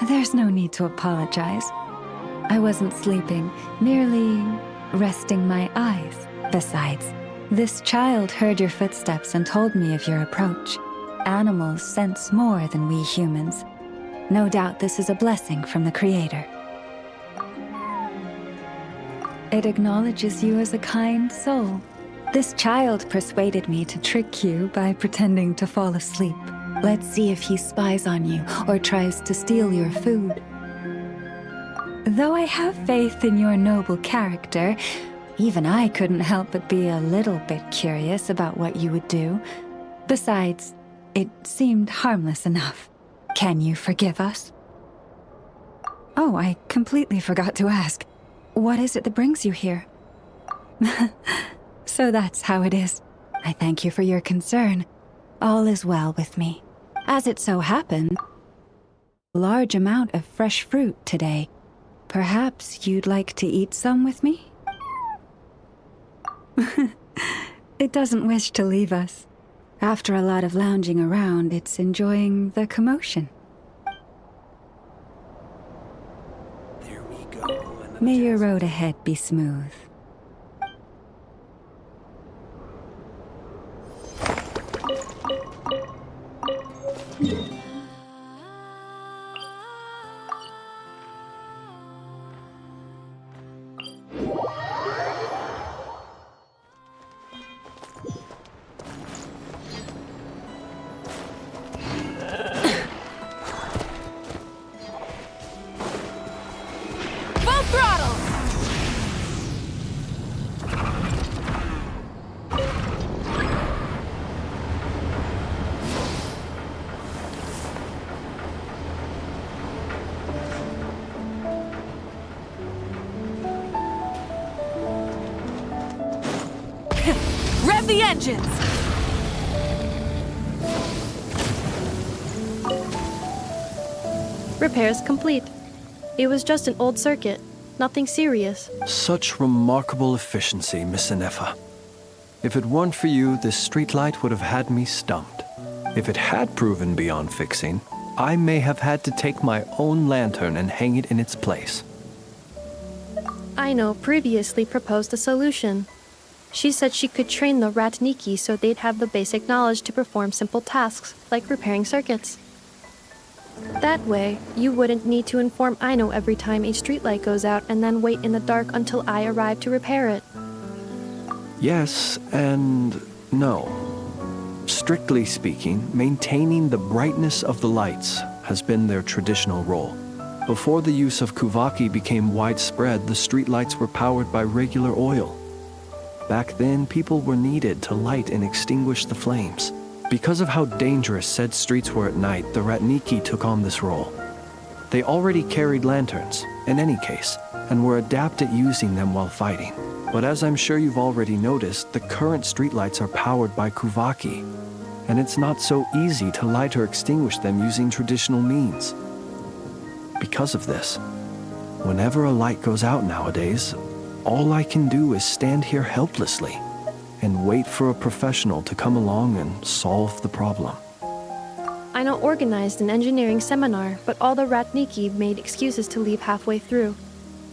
There's no need to apologize. I wasn't sleeping, merely resting my eyes. Besides, this child heard your footsteps and told me of your approach. Animals sense more than we humans. No doubt this is a blessing from the Creator. It acknowledges you as a kind soul. This child persuaded me to trick you by pretending to fall asleep. Let's see if he spies on you or tries to steal your food. Though I have faith in your noble character, even I couldn't help but be a little bit curious about what you would do. Besides, it seemed harmless enough. Can you forgive us? Oh, I completely forgot to ask. What is it that brings you here? So that's how it is. I thank you for your concern. All is well with me. As it so happened, a large amount of fresh fruit today. Perhaps you'd like to eat some with me? It doesn't wish to leave us. After a lot of lounging around, it's enjoying the commotion. There we go. May your road ahead be smooth. Rev the engines! Repairs complete. It was just an old circuit. Nothing serious. Such remarkable efficiency, Miss Inefa. If it weren't for you, this streetlight would have had me stumped. If it had proven beyond fixing, I may have had to take my own lantern and hang it in its place. Aino previously proposed a solution. She said she could train the Ratniki so they'd have the basic knowledge to perform simple tasks, like repairing circuits. That way, you wouldn't need to inform Aino every time a streetlight goes out and then wait in the dark until I arrive to repair it. Yes and no. Strictly speaking, maintaining the brightness of the lights has been their traditional role. Before the use of Kuvaki became widespread, the streetlights were powered by regular oil. Back then, people were needed to light and extinguish the flames. Because of how dangerous said streets were at night, the Ratniki took on this role. They already carried lanterns, in any case, and were adept at using them while fighting. But as I'm sure you've already noticed, the current streetlights are powered by Kuvaki, and it's not so easy to light or extinguish them using traditional means. Because of this, whenever a light goes out nowadays, all I can do is stand here helplessly and wait for a professional to come along and solve the problem. Aino organized an engineering seminar, but all the Ratniki made excuses to leave halfway through.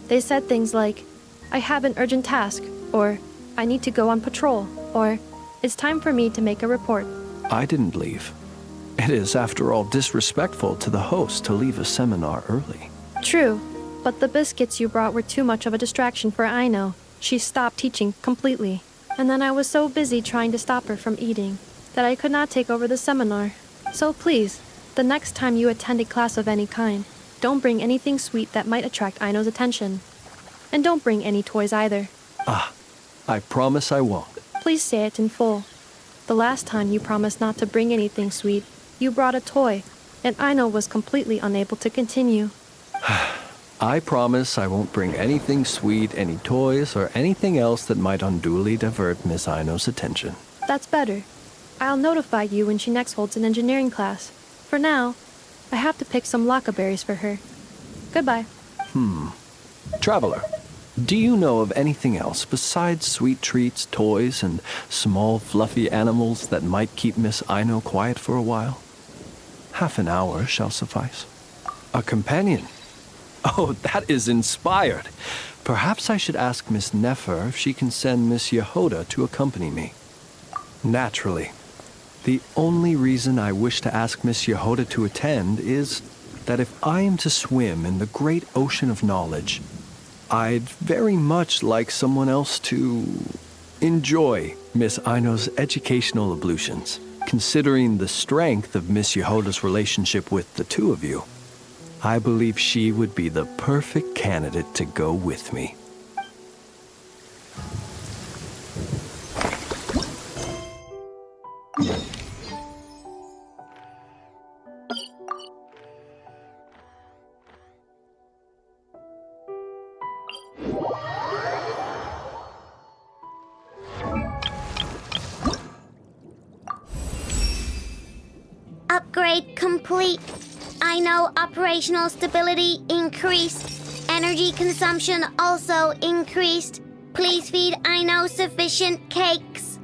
They said things like, I have an urgent task, or I need to go on patrol, or it's time for me to make a report. I didn't leave. It is, after all, disrespectful to the host to leave a seminar early. True, but the biscuits you brought were too much of a distraction for Aino. She stopped teaching completely. And then I was so busy trying to stop her from eating that I could not take over the seminar. So please, the next time you attend a class of any kind, don't bring anything sweet that might attract Aino's attention. And don't bring any toys either. I promise I won't. Please say it in full. The last time you promised not to bring anything sweet, you brought a toy, and Aino was completely unable to continue. I promise I won't bring anything sweet, any toys, or anything else that might unduly divert Miss Aino's attention. That's better. I'll notify you when she next holds an engineering class. For now, I have to pick some laccaberries for her. Goodbye. Traveler, do you know of anything else besides sweet treats, toys, and small fluffy animals that might keep Miss Aino quiet for a while? Half an hour shall suffice. A companion? Oh, that is inspired. Perhaps I should ask Miss Nefer if she can send Miss Yehoda to accompany me. Naturally. The only reason I wish to ask Miss Yehoda to attend is that if I am to swim in the great ocean of knowledge, I'd very much like someone else to enjoy Miss Aino's educational ablutions. Considering the strength of Miss Yehoda's relationship with the two of you, I believe she would be the perfect candidate to go with me. Upgrade complete. I know operational stability increased. Energy consumption also increased. Please feed I know sufficient cakes.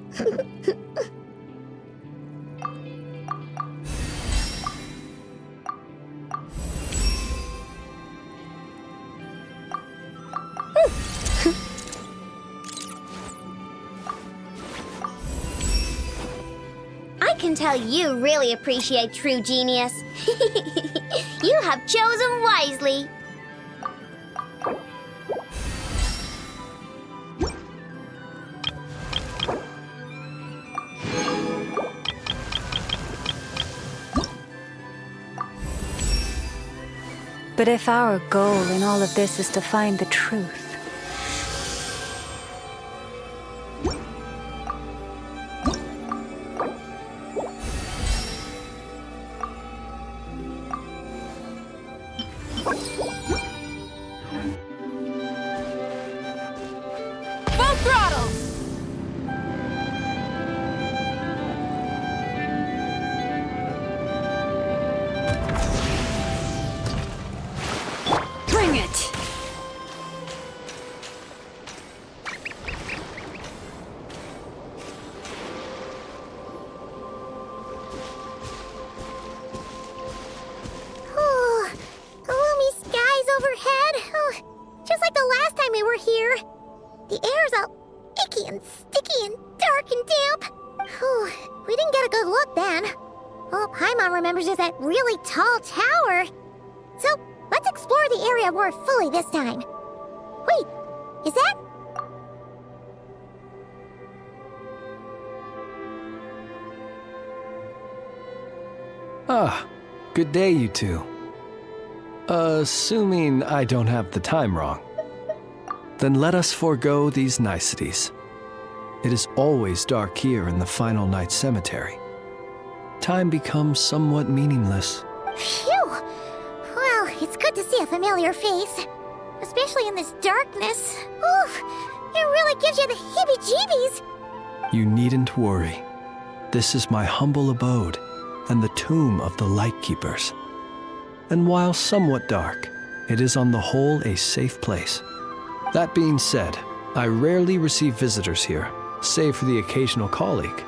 I can tell you really appreciate true genius. You have chosen wisely. But if our goal in all of this is to find the truth, Full throttle! Bring it! Oh, gloomy skies overhead. Oh, just like the last time we were here. The air's all icky and sticky and dark and damp. Oh, we didn't get a good look then. All Paimon remembers is that really tall tower. So, let's explore the area more fully this time. Wait, is that... Ah, good day, you two. Assuming I don't have the time wrong. Then let us forego these niceties. It is always dark here in the Final Night Cemetery. Time becomes somewhat meaningless. Phew! Well, it's good to see a familiar face. Especially in this darkness. Oof! It really gives you the heebie-jeebies! You needn't worry. This is my humble abode and the tomb of the Lightkeepers. And while somewhat dark, it is on the whole a safe place. That being said, I rarely receive visitors here, save for the occasional colleague.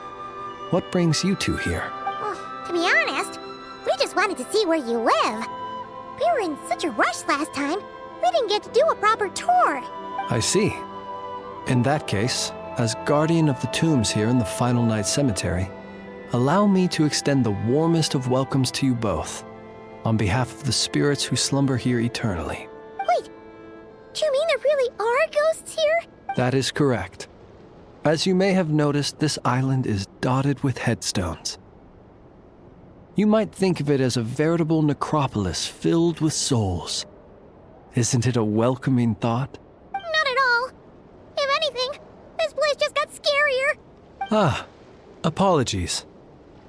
What brings you two here? Well, to be honest, we just wanted to see where you live. We were in such a rush last time, we didn't get to do a proper tour. I see. In that case, as guardian of the tombs here in the Final Night Cemetery, allow me to extend the warmest of welcomes to you both, on behalf of the spirits who slumber here eternally. Wait, do you mean there really are ghosts here? That is correct. As you may have noticed, this island is dotted with headstones. You might think of it as a veritable necropolis filled with souls. Isn't it a welcoming thought? Not at all. If anything, this place just got scarier. Ah, apologies.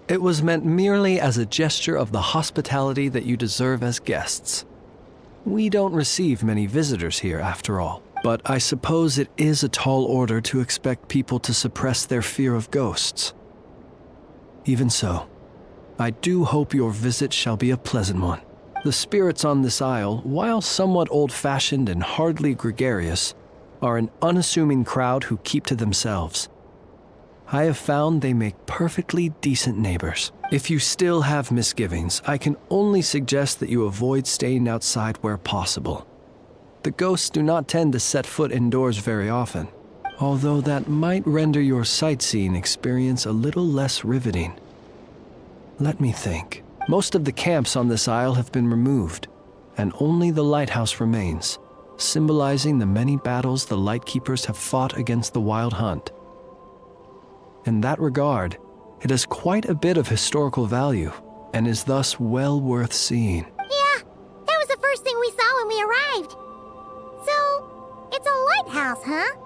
It was meant merely as a gesture of the hospitality that you deserve as guests. We don't receive many visitors here, after all. But I suppose it is a tall order to expect people to suppress their fear of ghosts. Even so, I do hope your visit shall be a pleasant one. The spirits on this isle, while somewhat old-fashioned and hardly gregarious, are an unassuming crowd who keep to themselves. I have found they make perfectly decent neighbors. If you still have misgivings, I can only suggest that you avoid staying outside where possible. The ghosts do not tend to set foot indoors very often, although that might render your sightseeing experience a little less riveting. Let me think. Most of the camps on this isle have been removed, and only the lighthouse remains, symbolizing the many battles the Lightkeepers have fought against the Wild Hunt. In that regard, it has quite a bit of historical value, and is thus well worth seeing. Yeah, that was the first thing we saw when we arrived. So, it's a lighthouse, huh?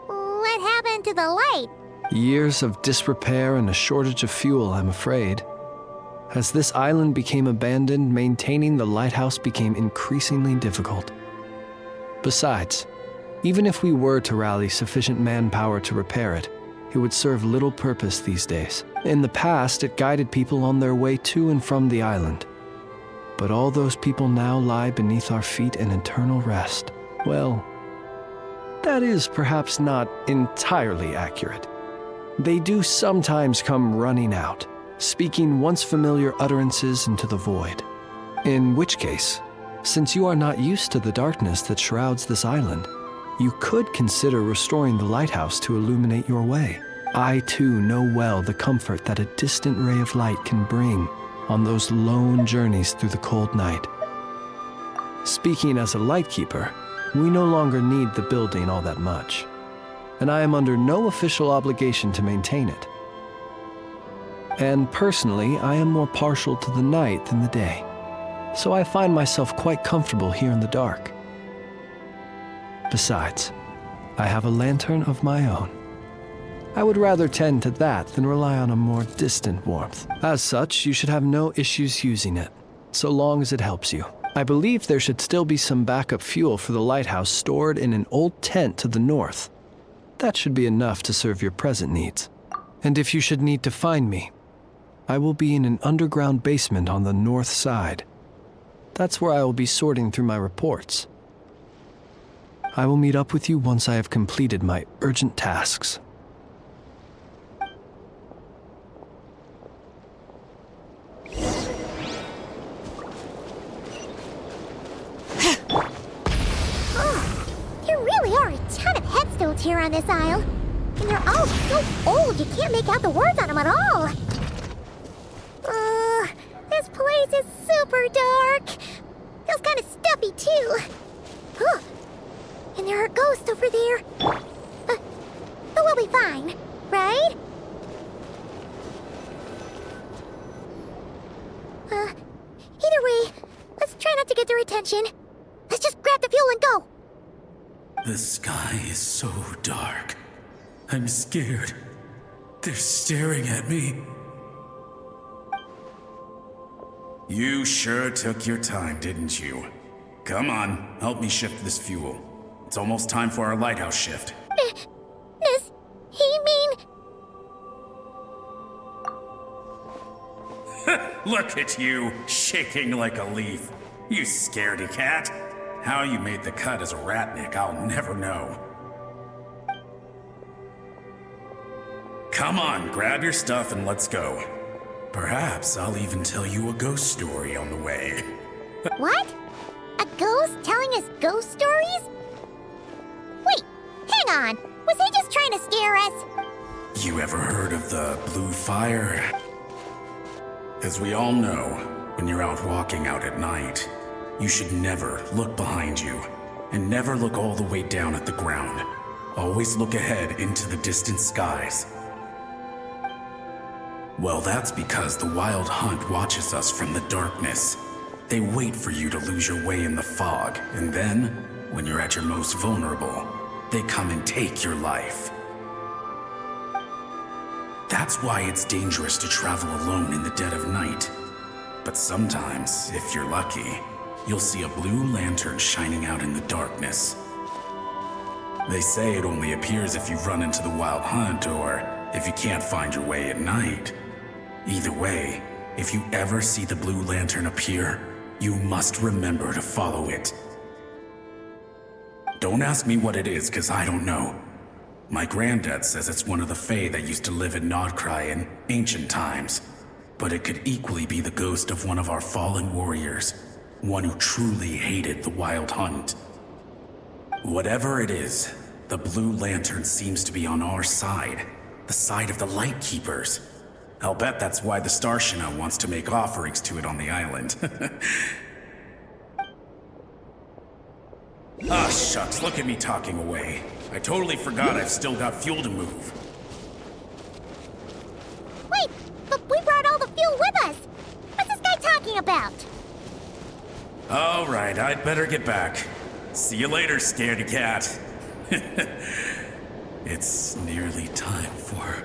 What happened to the light? Years of disrepair and a shortage of fuel, I'm afraid. As this island became abandoned, maintaining the lighthouse became increasingly difficult. Besides, even if we were to rally sufficient manpower to repair it, it would serve little purpose these days. In the past, it guided people on their way to and from the island. But all those people now lie beneath our feet in eternal rest. Well, that is perhaps not entirely accurate. They do sometimes come running out, speaking once familiar utterances into the void. In which case, since you are not used to the darkness that shrouds this island, you could consider restoring the lighthouse to illuminate your way. I too know well the comfort that a distant ray of light can bring on those lone journeys through the cold night. Speaking as a lightkeeper, we no longer need the building all that much, and I am under no official obligation to maintain it. And personally, I am more partial to the night than the day, so I find myself quite comfortable here in the dark. Besides, I have a lantern of my own. I would rather tend to that than rely on a more distant warmth. As such, you should have no issues using it, so long as it helps you. I believe there should still be some backup fuel for the lighthouse stored in an old tent to the north. That should be enough to serve your present needs. And if you should need to find me, I will be in an underground basement on the north side. That's where I will be sorting through my reports. I will meet up with you once I have completed my urgent tasks. There really are a ton of headstones here on this isle. And they're all so old you can't make out the words on them at all. This place is super dark. Feels kind of stuffy too. And there are ghosts over there. But we'll be fine, right? Either way, let's try not to get their attention. Let's just grab the fuel and go. The sky is so dark. I'm scared. They're staring at me. You sure took your time, didn't you? Come on, help me shift this fuel. It's almost time for our lighthouse shift. Does he mean... Look at you, shaking like a leaf. You scaredy cat. How you made the cut as a ratnik, I'll never know. Come on, grab your stuff and let's go. Perhaps I'll even tell you a ghost story on the way. What? A ghost telling us ghost stories? Wait, hang on. Was he just trying to scare us? You ever heard of the blue fire? As we all know, when you're out walking out at night, you should never look behind you, and never look all the way down at the ground. Always look ahead into the distant skies. Well, that's because the Wild Hunt watches us from the darkness. They wait for you to lose your way in the fog, and then, when you're at your most vulnerable, they come and take your life. That's why it's dangerous to travel alone in the dead of night. But sometimes, if you're lucky, you'll see a blue lantern shining out in the darkness. They say it only appears if you've run into the Wild Hunt or if you can't find your way at night. Either way, if you ever see the blue lantern appear, you must remember to follow it. Don't ask me what it is, 'cause I don't know. My granddad says it's one of the Fae that used to live in Krai in ancient times. But it could equally be the ghost of one of our fallen warriors. One who truly hated the Wild Hunt. Whatever it is, the Blue Lantern seems to be on our side. The side of the Light Keepers. I'll bet that's why the Starshina wants to make offerings to it on the island. Ah, shucks, look at me talking away. I totally forgot I've still got fuel to move. Wait, but we brought all the fuel with us. What's this guy talking about? All right, I'd better get back. See you later, scaredy cat. It's nearly time for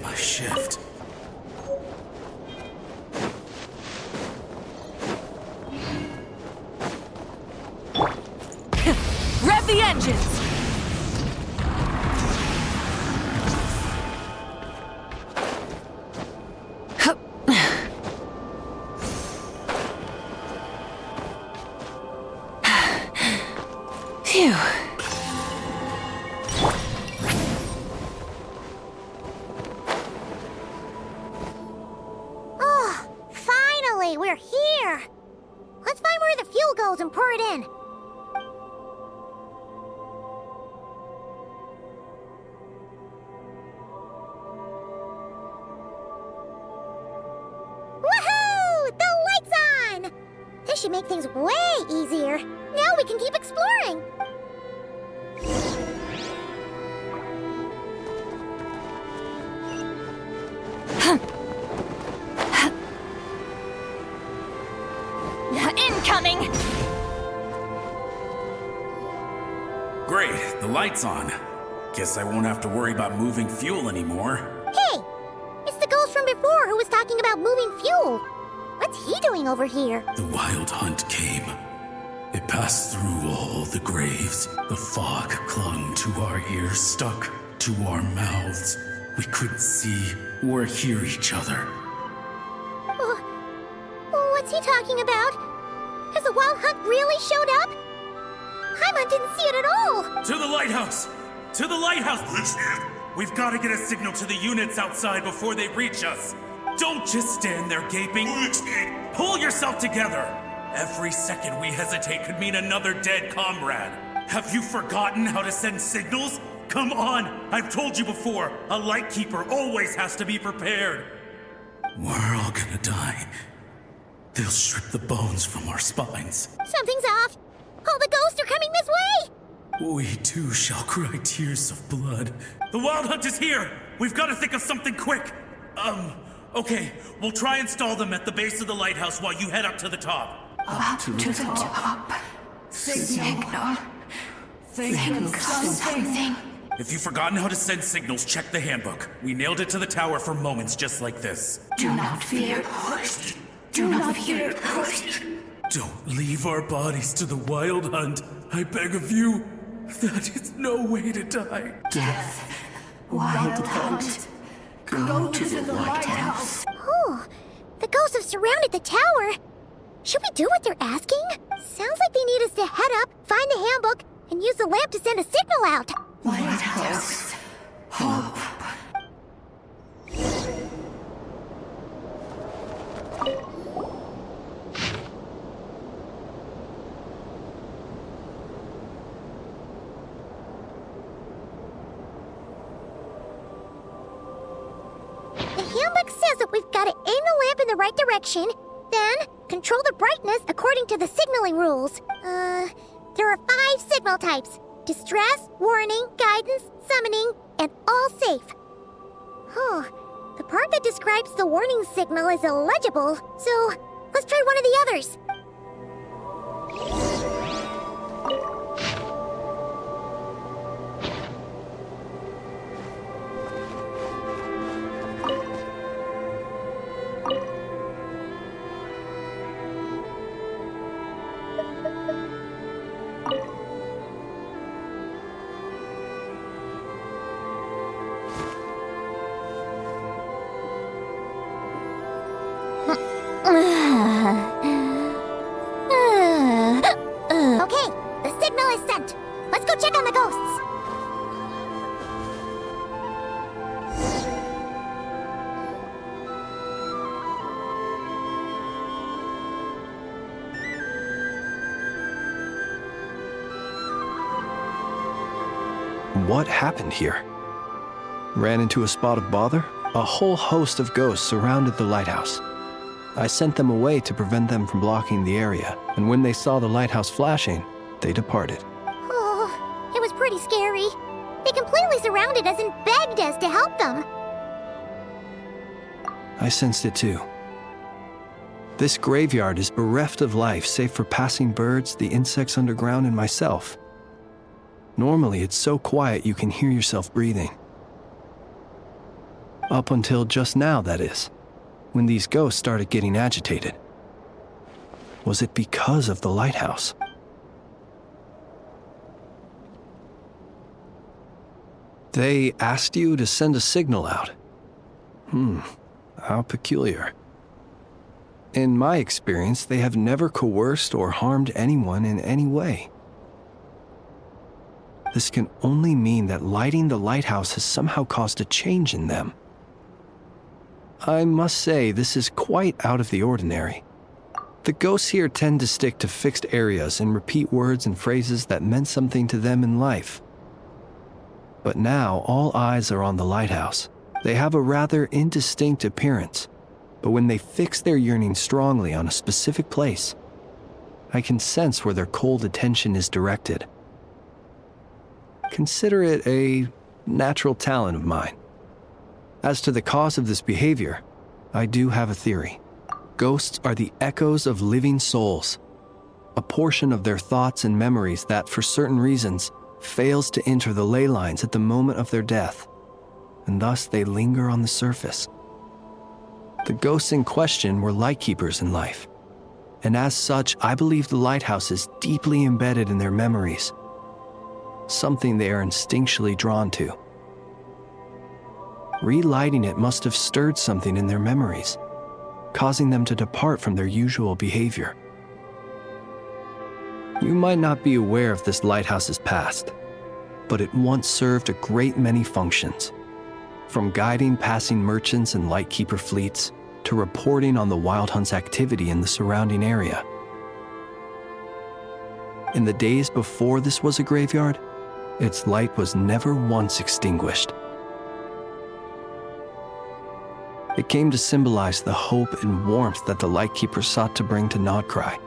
my shift. Rev the engines! Phew. Oh, finally, we're here. Let's find where the fuel goes and pour it in. Woohoo! The light's on! This should make things way easier. Now we can keep exploring. Incoming! Great, the light's on. Guess I won't have to worry about moving fuel anymore. Hey! It's the ghost from before who was talking about moving fuel. What's he doing over here? The Wild Hunt came. It passed through all the graves. The fog clung to our ears, stuck to our mouths. We couldn't see or hear each other. What's he talking about? Has the Wild Hunt really showed up? Paimon didn't see it at all! To the lighthouse! To the lighthouse! We've got to get a signal to the units outside before they reach us. Don't just stand there gaping. Pull yourself together. Every second we hesitate could mean another dead comrade. Have you forgotten how to send signals? Come on! I've told you before, a light keeper always has to be prepared. We're all gonna die. They'll strip the bones from our spines. Something's off! All the ghosts are coming this way! We too shall cry tears of blood. The Wild Hunt is here! We've got to think of something quick! Okay, we'll try and stall them at the base of the lighthouse while you head up to the top. Up to the top. Signal. Think of something. If you've forgotten how to send signals, check the handbook. We nailed it to the tower for moments just like this. Do not fear. Do not fear. Don't leave our bodies to the Wild Hunt. I beg of you. That is no way to die. Death. Wild Hunt. Go to the lighthouse. Oh, the ghosts have surrounded the tower. Should we do what they're asking? Sounds like they need us to head up, find the handbook, and use the lamp to send a signal out. Lighthouse. Hope. The handbook says that we've got to aim the lamp in the right direction, then control the brightness according to the signaling rules. There are 5 signal types: distress, warning, guidance, summoning, and all safe. The part that describes the warning signal is illegible, so let's try one of the others. Okay, the signal is sent. Let's go check on the ghosts. what happened here. Ran into a spot of bother? A whole host of ghosts surrounded the lighthouse. I sent them away to prevent them from blocking the area, and when they saw the lighthouse flashing, they departed. Oh, it was pretty scary. They completely surrounded us and begged us to help them. I sensed it too. This graveyard is bereft of life save for passing birds, the insects underground, and myself. Normally, it's so quiet you can hear yourself breathing. Up until just now, that is, when these ghosts started getting agitated. Was it because of the lighthouse? They asked you to send a signal out. How peculiar. In my experience, they have never coerced or harmed anyone in any way. This can only mean that lighting the lighthouse has somehow caused a change in them. I must say, this is quite out of the ordinary. The ghosts here tend to stick to fixed areas and repeat words and phrases that meant something to them in life. But now, all eyes are on the lighthouse. They have a rather indistinct appearance, but when they fix their yearning strongly on a specific place, I can sense where their cold attention is directed. Consider it a natural talent of mine. As to the cause of this behavior, I do have a theory. Ghosts are the echoes of living souls, a portion of their thoughts and memories that, for certain reasons, fails to enter the ley lines at the moment of their death, and thus they linger on the surface. The ghosts in question were lightkeepers in life, and as such, I believe the lighthouse is deeply embedded in their memories, something they are instinctually drawn to. Relighting it must have stirred something in their memories, causing them to depart from their usual behavior. You might not be aware of this lighthouse's past, but it once served a great many functions, from guiding passing merchants and lightkeeper fleets to reporting on the Wild Hunt's activity in the surrounding area. In the days before this was a graveyard, its light was never once extinguished. It came to symbolize the hope and warmth that the Lightkeeper sought to bring to Krai.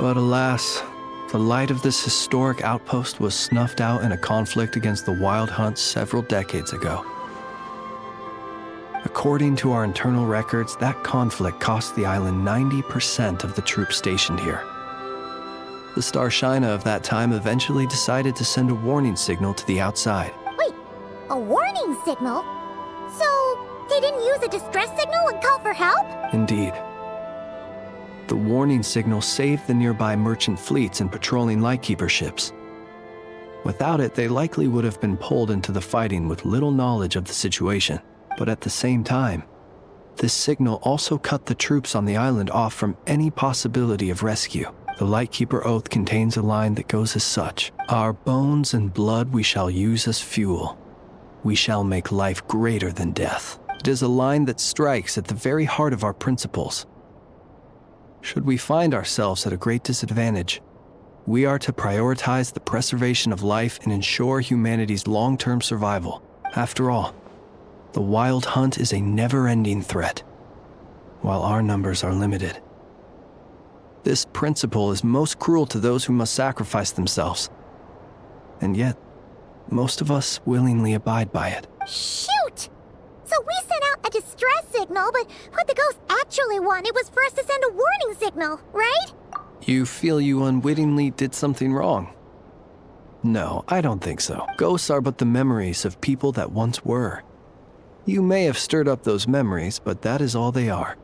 But alas, the light of this historic outpost was snuffed out in a conflict against the Wild Hunt several decades ago. According to our internal records, that conflict cost the island 90% of the troops stationed here. The Starshina of that time eventually decided to send a warning signal to the outside. Wait, a warning signal? So, they didn't use a distress signal and call for help? Indeed. The warning signal saved the nearby merchant fleets and patrolling lightkeeper ships. Without it, they likely would have been pulled into the fighting with little knowledge of the situation. But at the same time, this signal also cut the troops on the island off from any possibility of rescue. The Lightkeeper Oath contains a line that goes as such: "Our bones and blood we shall use as fuel. We shall make life greater than death." It is a line that strikes at the very heart of our principles. Should we find ourselves at a great disadvantage, we are to prioritize the preservation of life and ensure humanity's long-term survival. After all, the Wild Hunt is a never-ending threat, while our numbers are limited. This principle is most cruel to those who must sacrifice themselves, and yet, most of us willingly abide by it. Shoot! So we sent out a distress signal, but what the ghost actually wanted was for us to send a warning signal, right? You feel you unwittingly did something wrong? No, I don't think so. Ghosts are but the memories of people that once were. You may have stirred up those memories, but that is all they are.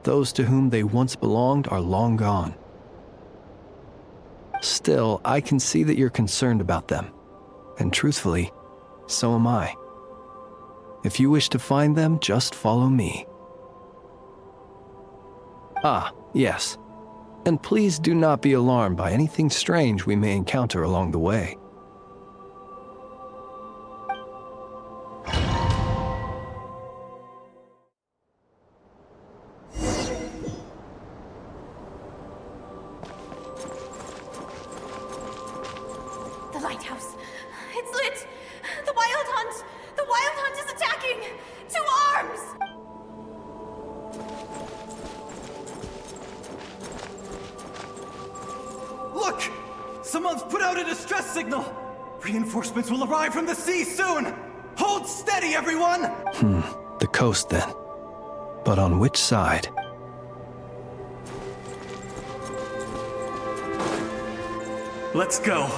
Those to whom they once belonged are long gone. Still, I can see that you're concerned about them. And truthfully, so am I. If you wish to find them, just follow me. Ah, yes. And please do not be alarmed by anything strange we may encounter along the way. Someone's put out a distress signal! Reinforcements will arrive from the sea soon! Hold steady, everyone! The coast then. But on which side? Let's go.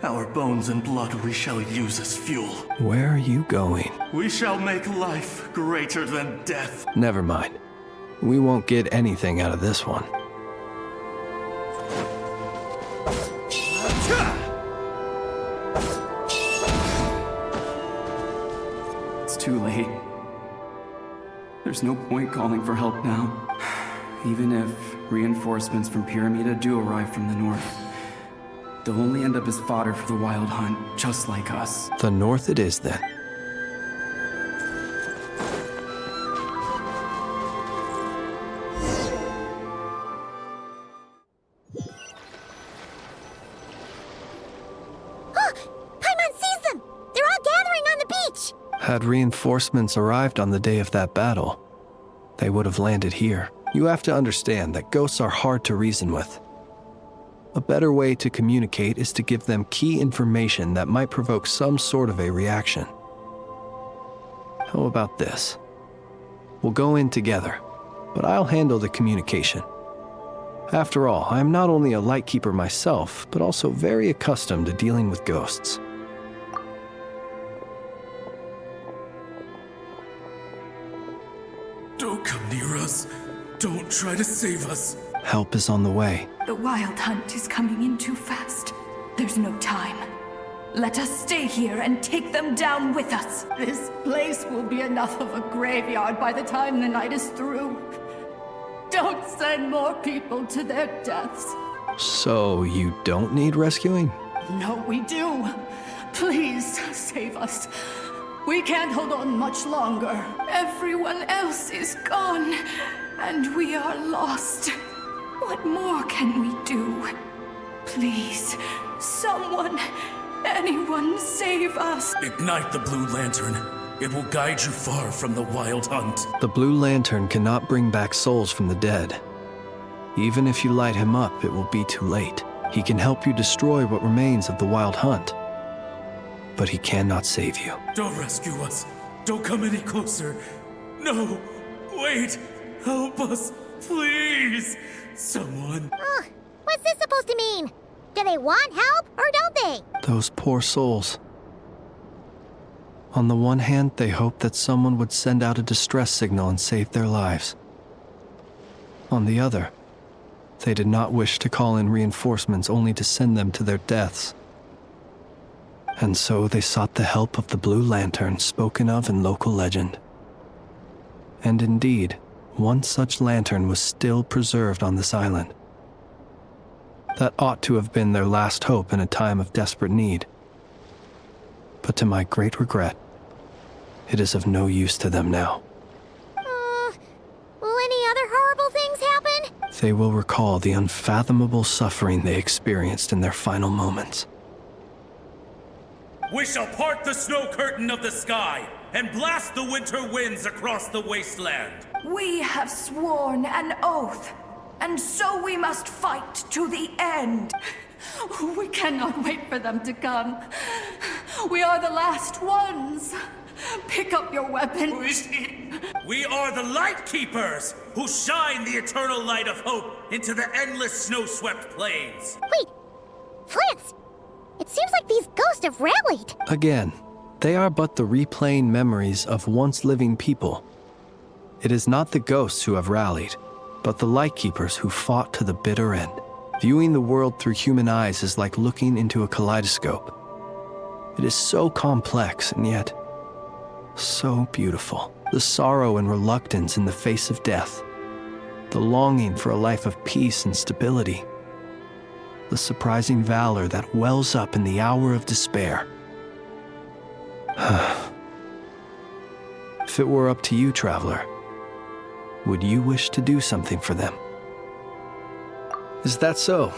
Our bones and blood we shall use as fuel. Where are you going? We shall make life greater than death. Never mind. We won't get anything out of this one. It's too late. There's no point calling for help now. Even if reinforcements from Pyramida do arrive from the north, they'll only end up as fodder for the Wild Hunt, just like us. The north it is then. Paimon sees them! They're all gathering on the beach! Had reinforcements arrived on the day of that battle, they would have landed here. You have to understand that ghosts are hard to reason with. A better way to communicate is to give them key information that might provoke some sort of a reaction. How about this? We'll go in together, but I'll handle the communication. After all, I am not only a lightkeeper myself, but also very accustomed to dealing with ghosts. Don't come near us. Don't try to save us. Help is on the way. The Wild Hunt is coming in too fast. There's no time. Let us stay here and take them down with us. This place will be enough of a graveyard by the time the night is through. Don't send more people to their deaths. So you don't need rescuing? No, we do. Please save us. We can't hold on much longer. Everyone else is gone, and we are lost. What more can we do? Please, someone, anyone save us. Ignite the blue lantern. It will guide you far from the Wild Hunt. The blue lantern cannot bring back souls from the dead. Even if you light him up, it will be too late. He can help you destroy what remains of the Wild Hunt, but he cannot save you. Don't rescue us. Don't come any closer. No, wait. Help us, please. Someone. What's this supposed to mean? Do they want help, or don't they? Those poor souls. On the one hand, they hoped that someone would send out a distress signal and save their lives. On the other, they did not wish to call in reinforcements only to send them to their deaths. And so they sought the help of the Blue Lantern spoken of in local legend. And indeed, one such lantern was still preserved on this island. That ought to have been their last hope in a time of desperate need. But to my great regret, it is of no use to them now. Will any other horrible things happen? They will recall the unfathomable suffering they experienced in their final moments. We shall part the snow curtain of the sky and blast the winter winds across the wasteland. We have sworn an oath, and so we must fight to the end. We cannot wait for them to come. We are the last ones. Pick up your weapons. We are the Light Keepers, who shine the eternal light of hope into the endless snow-swept plains. Wait, Flint's! It seems like these ghosts have rallied. Again, they are but the replaying memories of once living people. It is not the ghosts who have rallied, but the Lightkeepers who fought to the bitter end. Viewing the world through human eyes is like looking into a kaleidoscope. It is so complex and yet so beautiful. The sorrow and reluctance in the face of death. The longing for a life of peace and stability. The surprising valor that wells up in the hour of despair. If it were up to you, traveler, would you wish to do something for them? Is that so?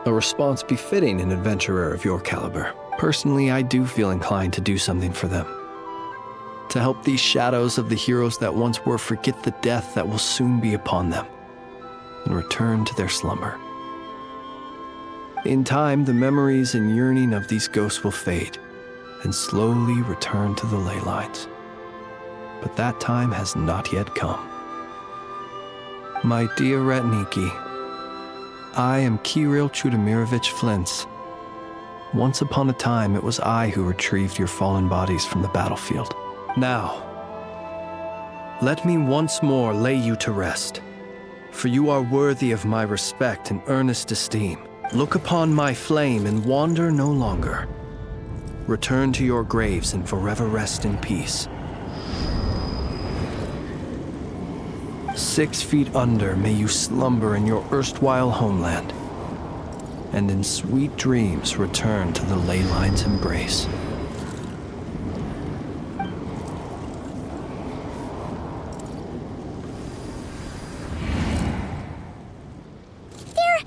A response befitting an adventurer of your caliber. Personally, I do feel inclined to do something for them. To help these shadows of the heroes that once were forget the death that will soon be upon them, and return to their slumber. In time, the memories and yearning of these ghosts will fade and slowly return to the ley lines. But that time has not yet come. My dear Ratniki, I am Kirill Chudamirovich Flintz. Once upon a time, it was I who retrieved your fallen bodies from the battlefield. Now, let me once more lay you to rest, for you are worthy of my respect and earnest esteem. Look upon my flame and wander no longer. Return to your graves and forever rest in peace. 6 feet under may you slumber in your erstwhile homeland, and in sweet dreams return to the ley line's embrace. They're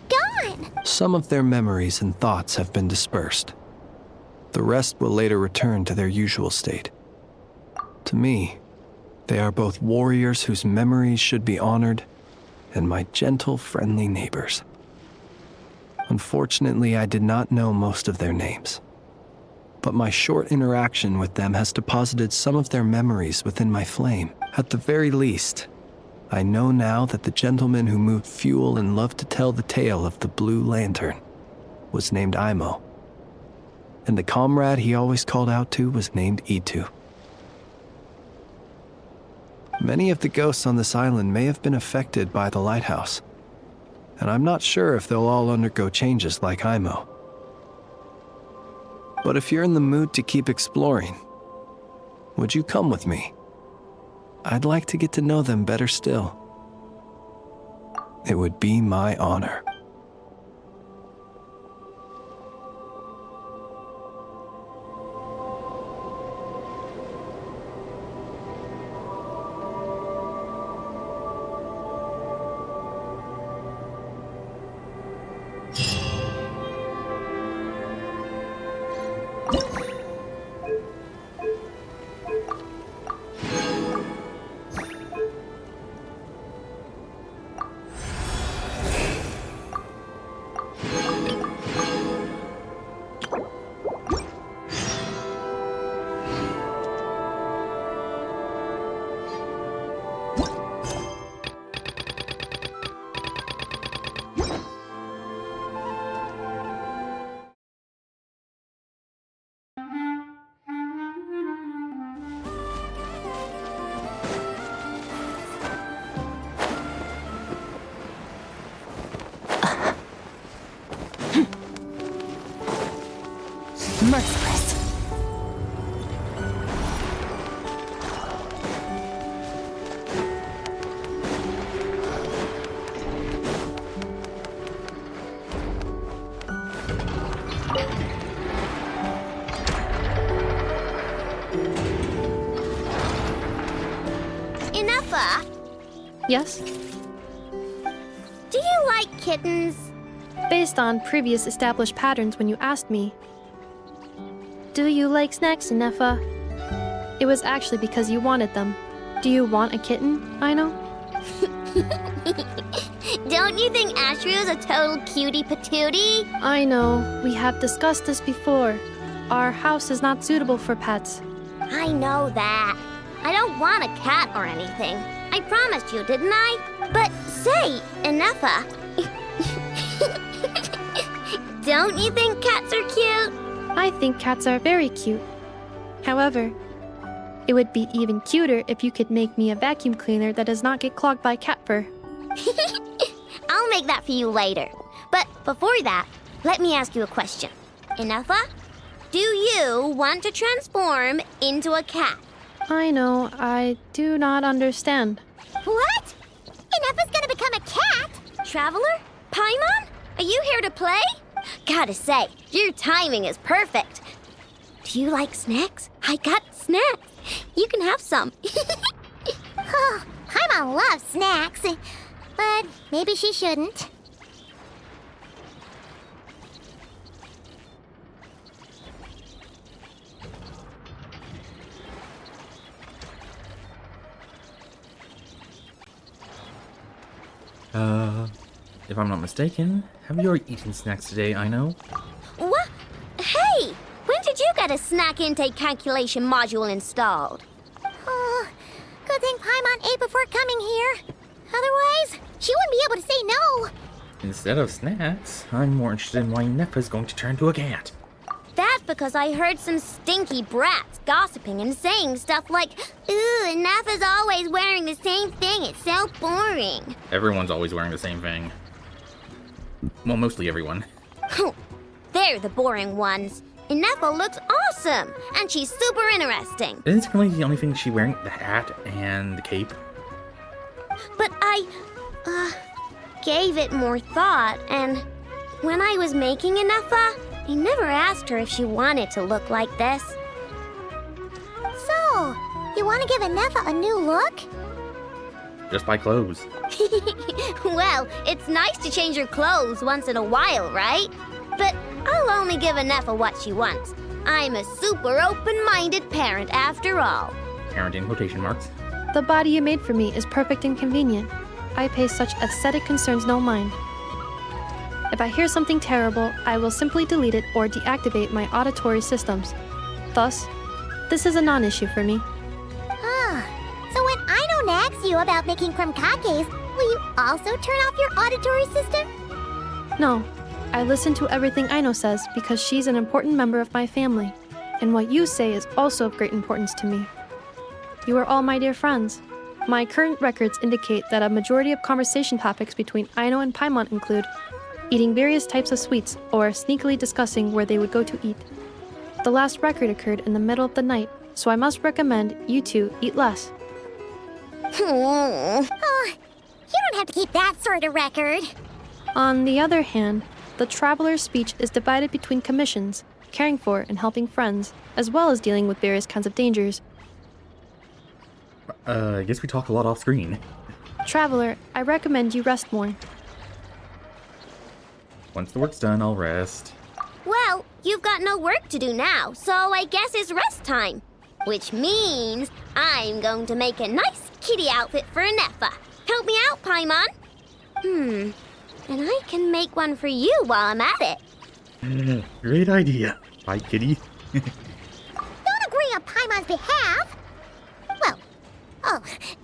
gone. Some of their memories and thoughts have been dispersed. The rest will later return to their usual state. To me, they are both warriors whose memories should be honored, and my gentle, friendly neighbors. Unfortunately, I did not know most of their names, but my short interaction with them has deposited some of their memories within my flame. At the very least, I know now that the gentleman who moved fuel and loved to tell the tale of the Blue Lantern was named Imo, and the comrade he always called out to was named Itu. Many of the ghosts on this island may have been affected by the lighthouse, and I'm not sure if they'll all undergo changes like Imo. But if you're in the mood to keep exploring, would you come with me? I'd like to get to know them better still. It would be my honor. Merciless. Enough. Yes? Do you like kittens? Based on previous established patterns when you asked me. Do you like snacks, Nefa? It was actually because you wanted them. Do you want a kitten, I know? Don't you think Ashrio's a total cutie patootie? I know. We have discussed this before. Our house is not suitable for pets. I know that. I don't want a cat or anything. I promised you, didn't I? But say, Enougha. Don't you think cats are cute? I think cats are very cute. However, it would be even cuter if you could make me a vacuum cleaner that does not get clogged by cat fur. I'll make that for you later. But before that, let me ask you a question. Enougha, do you want to transform into a cat? I know, I do not understand. What? Enougha's gonna become a cat? Traveler? Paimon? Are you here to play? Gotta say, your timing is perfect. Do you like snacks? I got snacks. You can have some. Oh, Paimon loves snacks, but maybe she shouldn't. if I'm not mistaken, have you already eaten snacks today, I know? What? Hey! When did you get a snack intake calculation module installed? Oh, good thing Paimon ate before coming here. Otherwise, she wouldn't be able to say no. Instead of snacks, I'm more interested in why Nefa's going to turn to a cat. That's because I heard some stinky brats gossiping and saying stuff like, "Ooh, Nefa's always wearing the same thing. It's so boring." Everyone's always wearing the same thing. Well, mostly everyone. They're the boring ones. Nefa looks awesome, and she's super interesting. Isn't Scarlet the only thing she's wearing? The hat and the cape? But I gave it more thought, and when I was making Nefa, I never asked her if she wanted to look like this. So, you want to give Nefa a new look? Just buy clothes. Well, it's nice to change your clothes once in a while, right? But I'll only give Nefa what she wants. I'm a super open-minded parent after all. Parent in quotation marks. The body you made for me is perfect and convenient. I pay such aesthetic concerns no mind. If I hear something terrible, I will simply delete it or deactivate my auditory systems. Thus, this is a non-issue for me. So when Aino nags you about making krumkakes, will you also turn off your auditory system? No, I listen to everything Aino says because she's an important member of my family, and what you say is also of great importance to me. You are all my dear friends. My current records indicate that a majority of conversation topics between Aino and Paimon include eating various types of sweets or sneakily discussing where they would go to eat. The last record occurred in the middle of the night, so I must recommend you two eat less. Oh, you don't have to keep that sort of record. On the other hand, the traveler's speech is divided between commissions, caring for and helping friends, as well as dealing with various kinds of dangers. I guess we talk a lot off screen. Traveler, I recommend you rest more. Once the work's done, I'll rest. Well, you've got no work to do now, so I guess it's rest time. Which means I'm going to make a nice kitty outfit for Nefa. Help me out, Paimon. And I can make one for you while I'm at it. Great idea. Bye, kitty. Don't agree on Paimon's behalf. Well,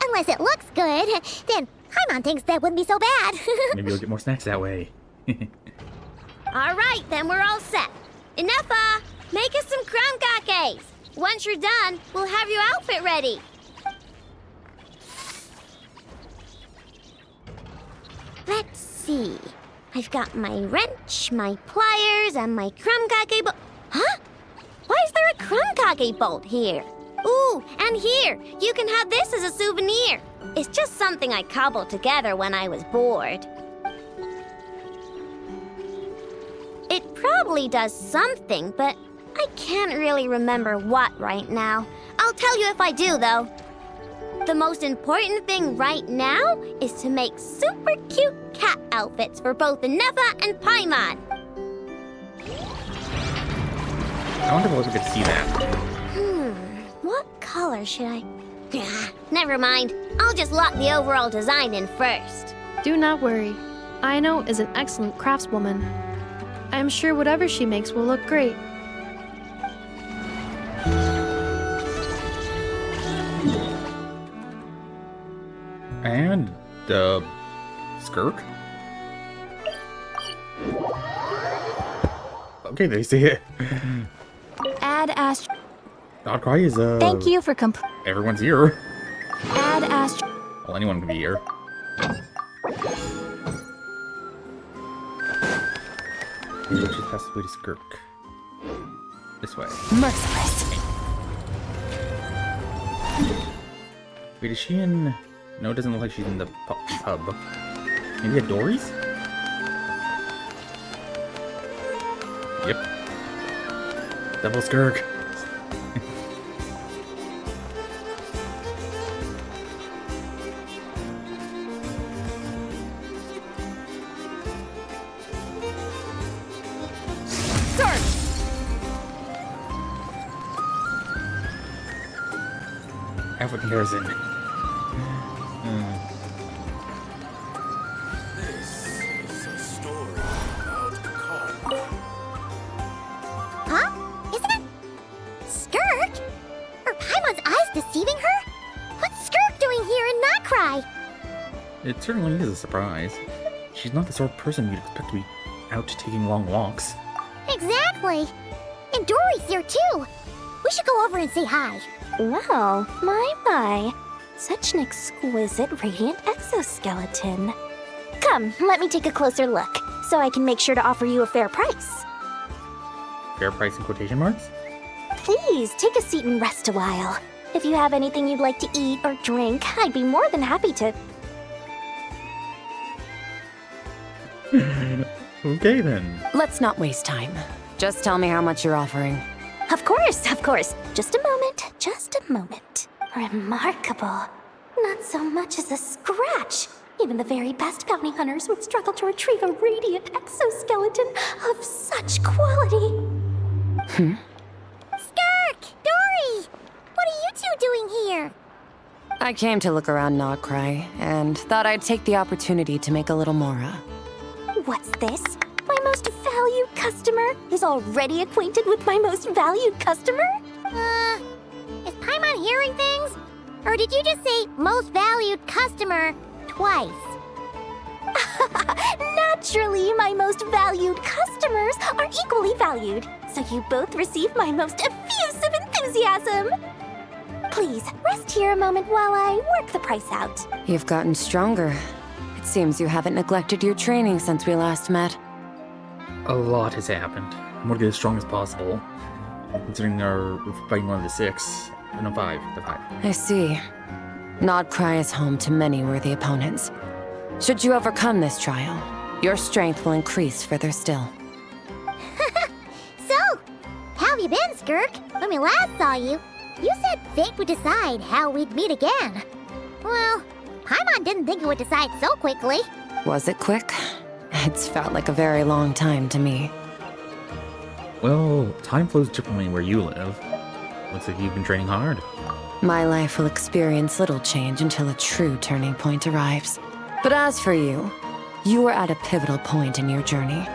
unless it looks good, then Paimon thinks that wouldn't be so bad. Maybe you'll get more snacks that way. All right, then we're all set. Nefa, make us some krumkakes. Once you're done, we'll have your outfit ready. Let's see. I've got my wrench, my pliers, and my krumkake bolt. Huh? Why is there a krumkake bolt here? Ooh, and here, you can have this as a souvenir. It's just something I cobbled together when I was bored. It probably does something, but I can't really remember what right now. I'll tell you if I do, though. The most important thing right now is to make super cute cat outfits for both Nefa and Paimon. I wonder if we'll ever get to see that. What color should I... Never mind. I'll just lock the overall design in first. Do not worry. Aino is an excellent craftswoman. I am sure whatever she makes will look great. And, Skirk? Okay, they see it. Add Ast. Krai is, Thank you for everyone's here. Add Ast. Well, anyone can be here. Maybe we'll just pass the way to Skirk. This way. Merciless. Wait, is she in... No, it doesn't look like she's in the pub. Maybe at Dory's? Yep. Double Skirk. Outfit comparison. deceiving her? What's Skirk doing here and not Krai? It certainly is a surprise. She's not the sort of person you'd expect to be out taking long walks. Exactly. And Dory's here too. We should go over and say hi. Wow, my. Such an exquisite radiant exoskeleton. Come, let me take a closer look, so I can make sure to offer you a fair price. Fair price in quotation marks? Please, take a seat and rest a while. If you have anything you'd like to eat or drink, I'd be more than happy to... Okay then. Let's not waste time. Just tell me how much you're offering. Of course. Just a moment. Remarkable. Not so much as a scratch. Even the very best bounty hunters would struggle to retrieve a radiant exoskeleton of such quality. Skirk! Dory! What are you two doing here? I came to look around Krai and thought I'd take the opportunity to make a little mora. What's this? My most valued customer is already acquainted with my most valued customer? Is Paimon hearing things? Or did you just say most valued customer twice? Naturally, my most valued customers are equally valued, so you both receive my most effusive enthusiasm. Please, rest here a moment while I work the price out. You've gotten stronger. It seems you haven't neglected your training since we last met. A lot has happened. I'm gonna get as strong as possible. Considering we're fighting one of the 6. No, 5. The 5. I see. Krai is home to many worthy opponents. Should you overcome this trial, your strength will increase further still. So, how have you been, Skirk? When we last saw you, you said fate would decide how we'd meet again. Well, Paimon didn't think it would decide so quickly. Was it quick? It's felt like a very long time to me. Well, time flows differently where you live. Looks like you've been training hard. My life will experience little change until a true turning point arrives. But as for you, you are at a pivotal point in your journey.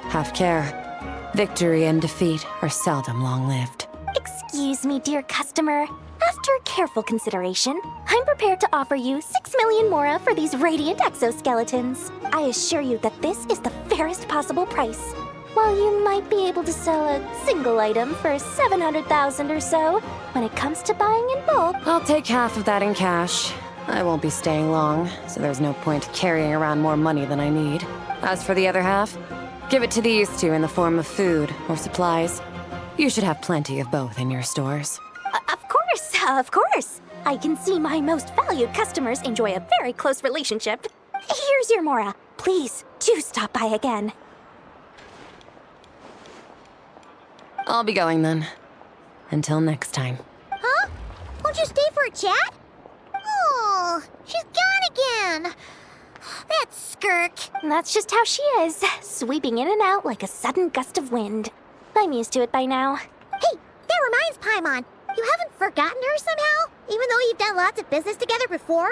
Have care. Victory and defeat are seldom long-lived. Excuse me, dear customer. After careful consideration, I'm prepared to offer you 6 million mora for these radiant exoskeletons. I assure you that this is the fairest possible price. While you might be able to sell a single item for 700,000 or so, when it comes to buying in bulk... I'll take half of that in cash. I won't be staying long, so there's no point carrying around more money than I need. As for the other half, give it to these two in the form of food or supplies. You should have plenty of both in your stores. Of course. I can see my most valued customers enjoy a very close relationship. Here's your mora. Please, do stop by again. I'll be going then. Until next time. Huh? Won't you stay for a chat? Oh, she's gone again. That's Skirk. That's just how she is, sweeping in and out like a sudden gust of wind. I'm used to it by now. Hey, that reminds Paimon. You haven't forgotten her somehow? Even though you've done lots of business together before?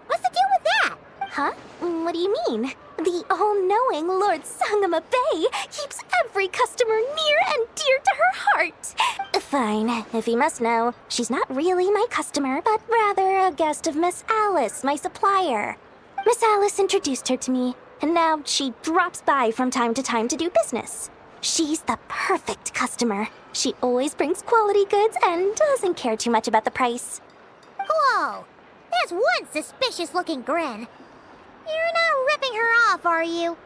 What's the deal with that? Huh? What do you mean? The all-knowing Lord Sangama Bay keeps every customer near and dear to her heart. Fine, if you must know, she's not really my customer, but rather a guest of Miss Alice, my supplier. Miss Alice introduced her to me, and now she drops by from time to time to do business. She's the perfect customer. She always brings quality goods and doesn't care too much about the price. Whoa! There's one suspicious-looking grin. You're not ripping her off, are you?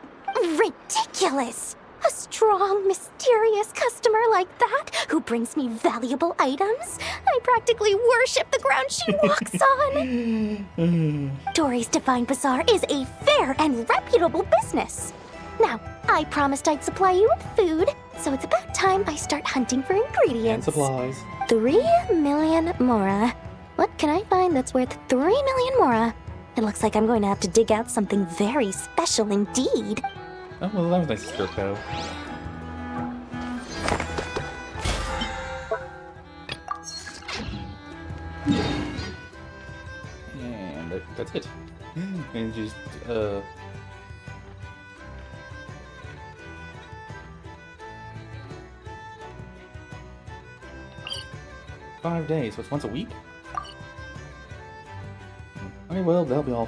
Ridiculous! A strong, mysterious customer like that who brings me valuable items? I practically worship the ground she walks on. Dory's Divine Bazaar is a fair and reputable business. Now, I promised I'd supply you with food, so it's about time I start hunting for ingredients. And supplies. 3 million mora. What can I find that's worth 3 million mora? It looks like I'm going to have to dig out something very special indeed. Oh, well, that was nice skirt, though. And that's it. And just, 5 days, so it's once a week? Alright, well, that'll be all.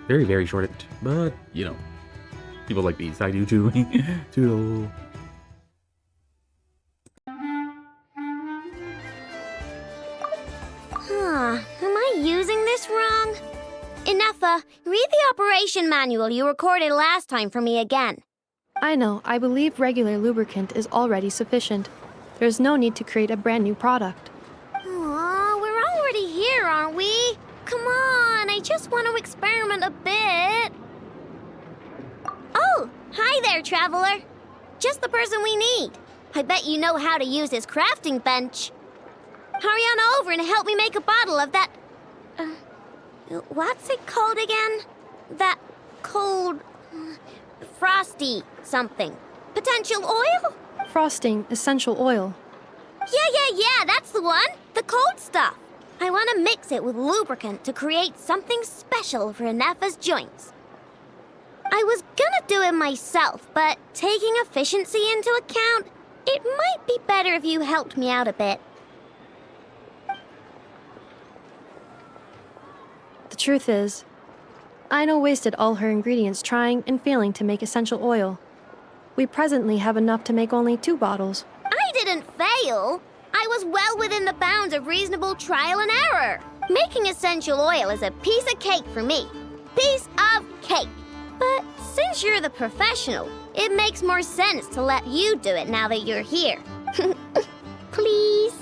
Very, very short, but, you know, people like these. I do too. Toodle. Am I using this wrong? Ineffa, read the operation manual you recorded last time for me again. I know, I believe regular lubricant is already sufficient. There's no need to create a brand new product. Aw, we're already here, aren't we? Come on, I just want to experiment a bit. Oh, hi there, traveler. Just the person we need. I bet you know how to use this crafting bench. Hurry on over and help me make a bottle of that... what's it called again? That cold... frosty something. Potential oil? Frosting essential oil. Yeah, that's the one. The cold stuff. I want to mix it with lubricant to create something special for Ineffa's joints. I was gonna do it myself, but taking efficiency into account, it might be better if you helped me out a bit. The truth is, Aino wasted all her ingredients trying and failing to make essential oil. We presently have enough to make only 2 bottles. I didn't fail. I was well within the bounds of reasonable trial and error. Making essential oil is a piece of cake for me. Piece of cake. But since you're the professional, it makes more sense to let you do it now that you're here. Please?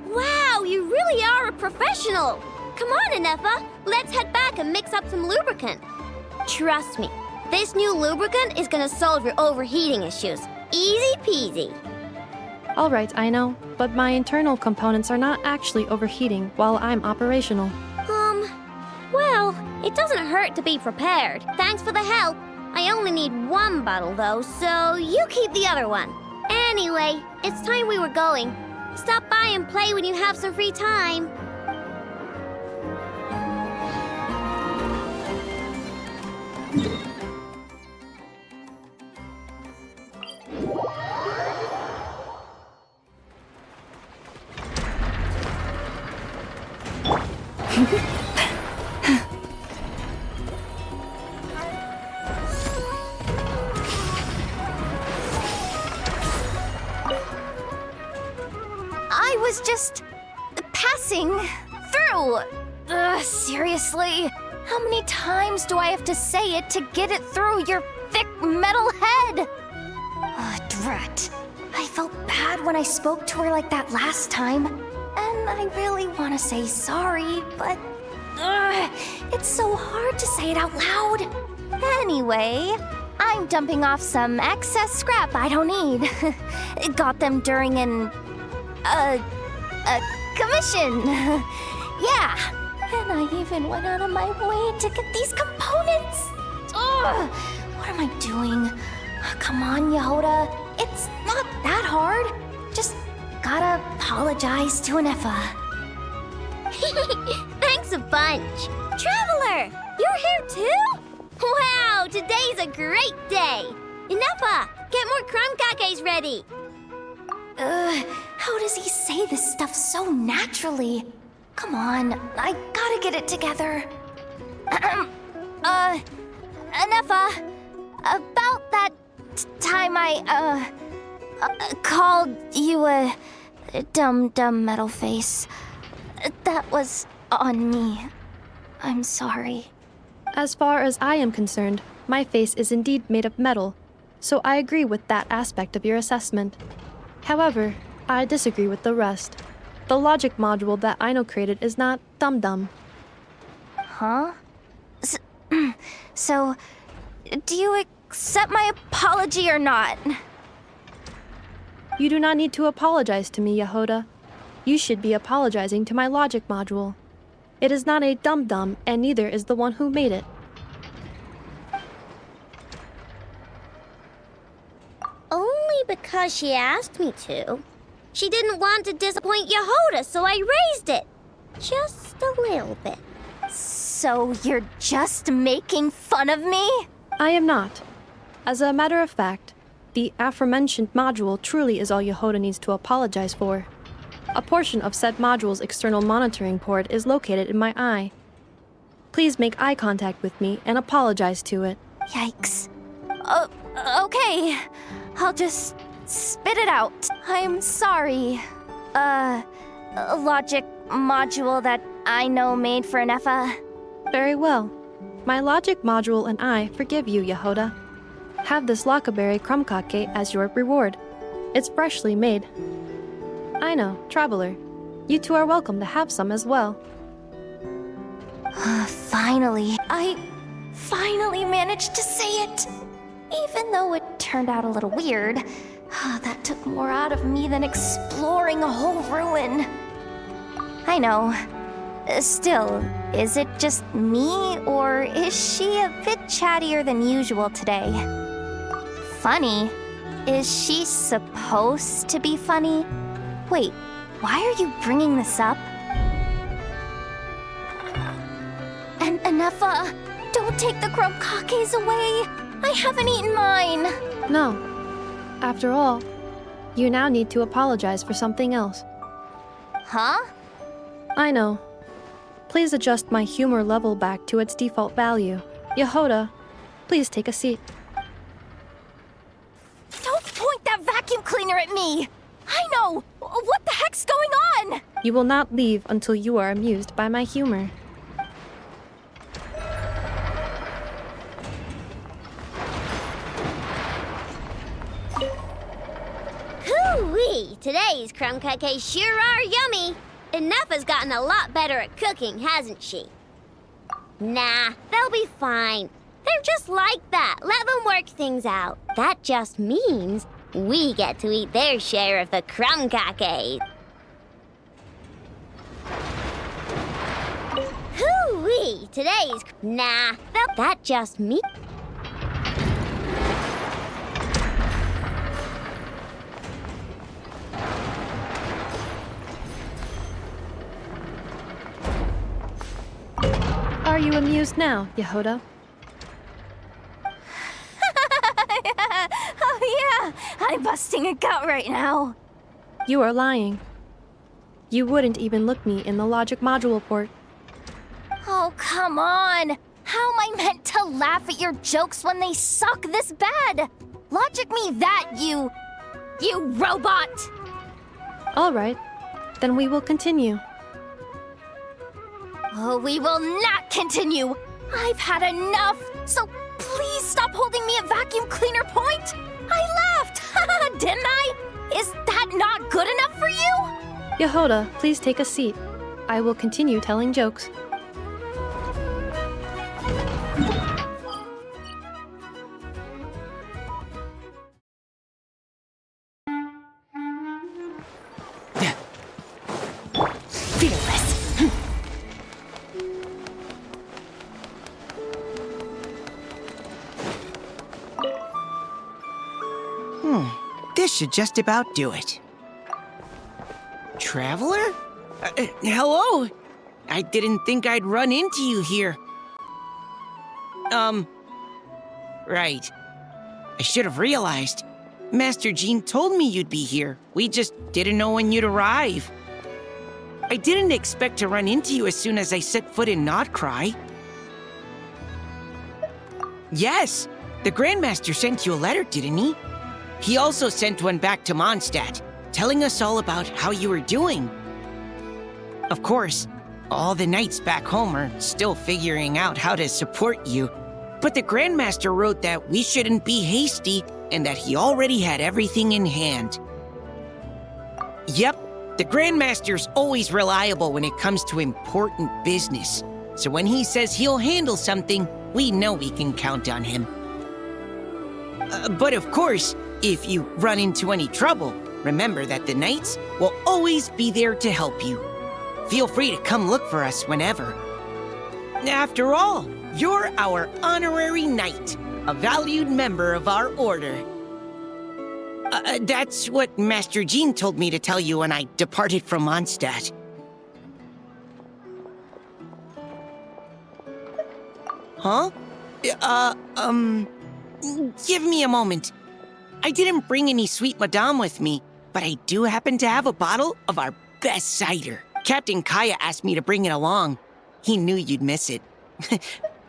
Wow, you really are a professional! Come on, Ineffa, let's head back and mix up some lubricant. Trust me, this new lubricant is gonna solve your overheating issues. Easy peasy. Alright, Aino, but my internal components are not actually overheating while I'm operational. Well, it doesn't hurt to be prepared. Thanks for the help. I only need 1 bottle though, so you keep the other one. Anyway, it's time we were going. Stop by and play when you have some free time. I was just passing through. Seriously? How many times do I have to say it to get it through your thick metal head? Drat. I felt bad when I spoke to her like that last time, and I really want to say sorry, but it's so hard to say it out loud. Anyway, I'm dumping off some excess scrap I don't need. Got them during a commission. Yeah, and I even went out of my way to get these components. What am I doing? Come on, Yehoda. It's not that hard. Just gotta apologize to Ineffa. Thanks a bunch. Traveler, you're here too? Wow, today's a great day. Ineffa, get more crumb cakes ready. How does he say this stuff so naturally? Come on, I gotta get it together. Ineffa, about that time I, called you a dumb metal face. That was on me. I'm sorry. As far as I am concerned, my face is indeed made of metal, so I agree with that aspect of your assessment. However, I disagree with the rest. The logic module that Aino created is not dumb. Huh? So, do you accept my apology or not? You do not need to apologize to me, Yehoda. You should be apologizing to my logic module. It is not a dum-dum, and neither is the one who made it. Only because she asked me to. She didn't want to disappoint Yehoda, so I raised it. Just a little bit. So you're just making fun of me? I am not. As a matter of fact, The aforementioned module truly is all Yehoda needs to apologize for. A portion of said module's external monitoring port is located in my eye. Please make eye contact with me and apologize to it. Yikes. Okay. I'll just spit it out. I'm sorry. Logic module that I know made for Nefa. Very well. My logic module and I forgive you, Yehoda. Have this lockaberry crumb-cake as your reward. It's freshly made. I know, traveler. You two are welcome to have some as well. Finally. I finally managed to say it. Even though it turned out a little weird, that took more out of me than exploring a whole ruin. I know. Still, is it just me, or is she a bit chattier than usual today? Funny? Is she supposed to be funny? Wait, why are you bringing this up? And Nefa, don't take the crumb-cakes away. I haven't eaten mine. No. After all, you now need to apologize for something else. Huh? I know. Please adjust my humor level back to its default value. Yehoda, please take a seat. Don't point that vacuum cleaner at me! I know! What the heck's going on? You will not leave until you are amused by my humor. Hoo-wee! Today's crumb cupcakes sure are yummy. Nefa's gotten a lot better at cooking, hasn't she? Nah, they'll be fine. They're just like that. Let them work things out. That just means we get to eat their share of the crumb cupcakes. Hoo-wee! Today's... Nah, that just means... Are you amused now, Yehoda? Oh yeah, I'm busting a gut right now. You are lying. You wouldn't even look me in the logic module port. Oh, come on. How am I meant to laugh at your jokes when they suck this bad? Logic me that, you robot! All right, then we will continue. Oh, we will not continue. I've had enough, so please stop holding me at vacuum cleaner point. I laughed, didn't I? Is that not good enough for you? Yehoda, please take a seat. I will continue telling jokes. This should just about do it. Traveler? Hello? I didn't think I'd run into you here. Right. I should have realized. Master Jean told me you'd be here. We just didn't know when you'd arrive. I didn't expect to run into you as soon as I set foot in Krai. Yes, the Grandmaster sent you a letter, didn't he? He also sent one back to Mondstadt, telling us all about how you were doing. Of course, all the knights back home are still figuring out how to support you, but the Grandmaster wrote that we shouldn't be hasty and that he already had everything in hand. Yep, the Grandmaster's always reliable when it comes to important business, so when he says he'll handle something, we know we can count on him. But of course, if you run into any trouble, remember that the knights will always be there to help you. Feel free to come look for us whenever. After all, you're our honorary knight, a valued member of our order. That's what Master Jean told me to tell you when I departed from Mondstadt. Huh? Give me a moment. I didn't bring any sweet madame with me, but I do happen to have a bottle of our best cider. Captain Kaya asked me to bring it along. He knew you'd miss it.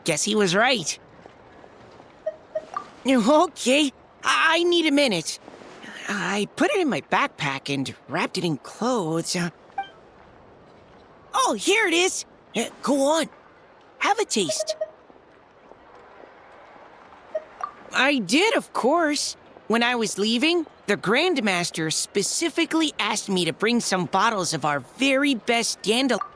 Guess he was right. Okay, I need a minute. I put it in my backpack and wrapped it in clothes. Oh, here it is. Go on. Have a taste. I did, of course. When I was leaving, the Grandmaster specifically asked me to bring some bottles of our very best dandelion.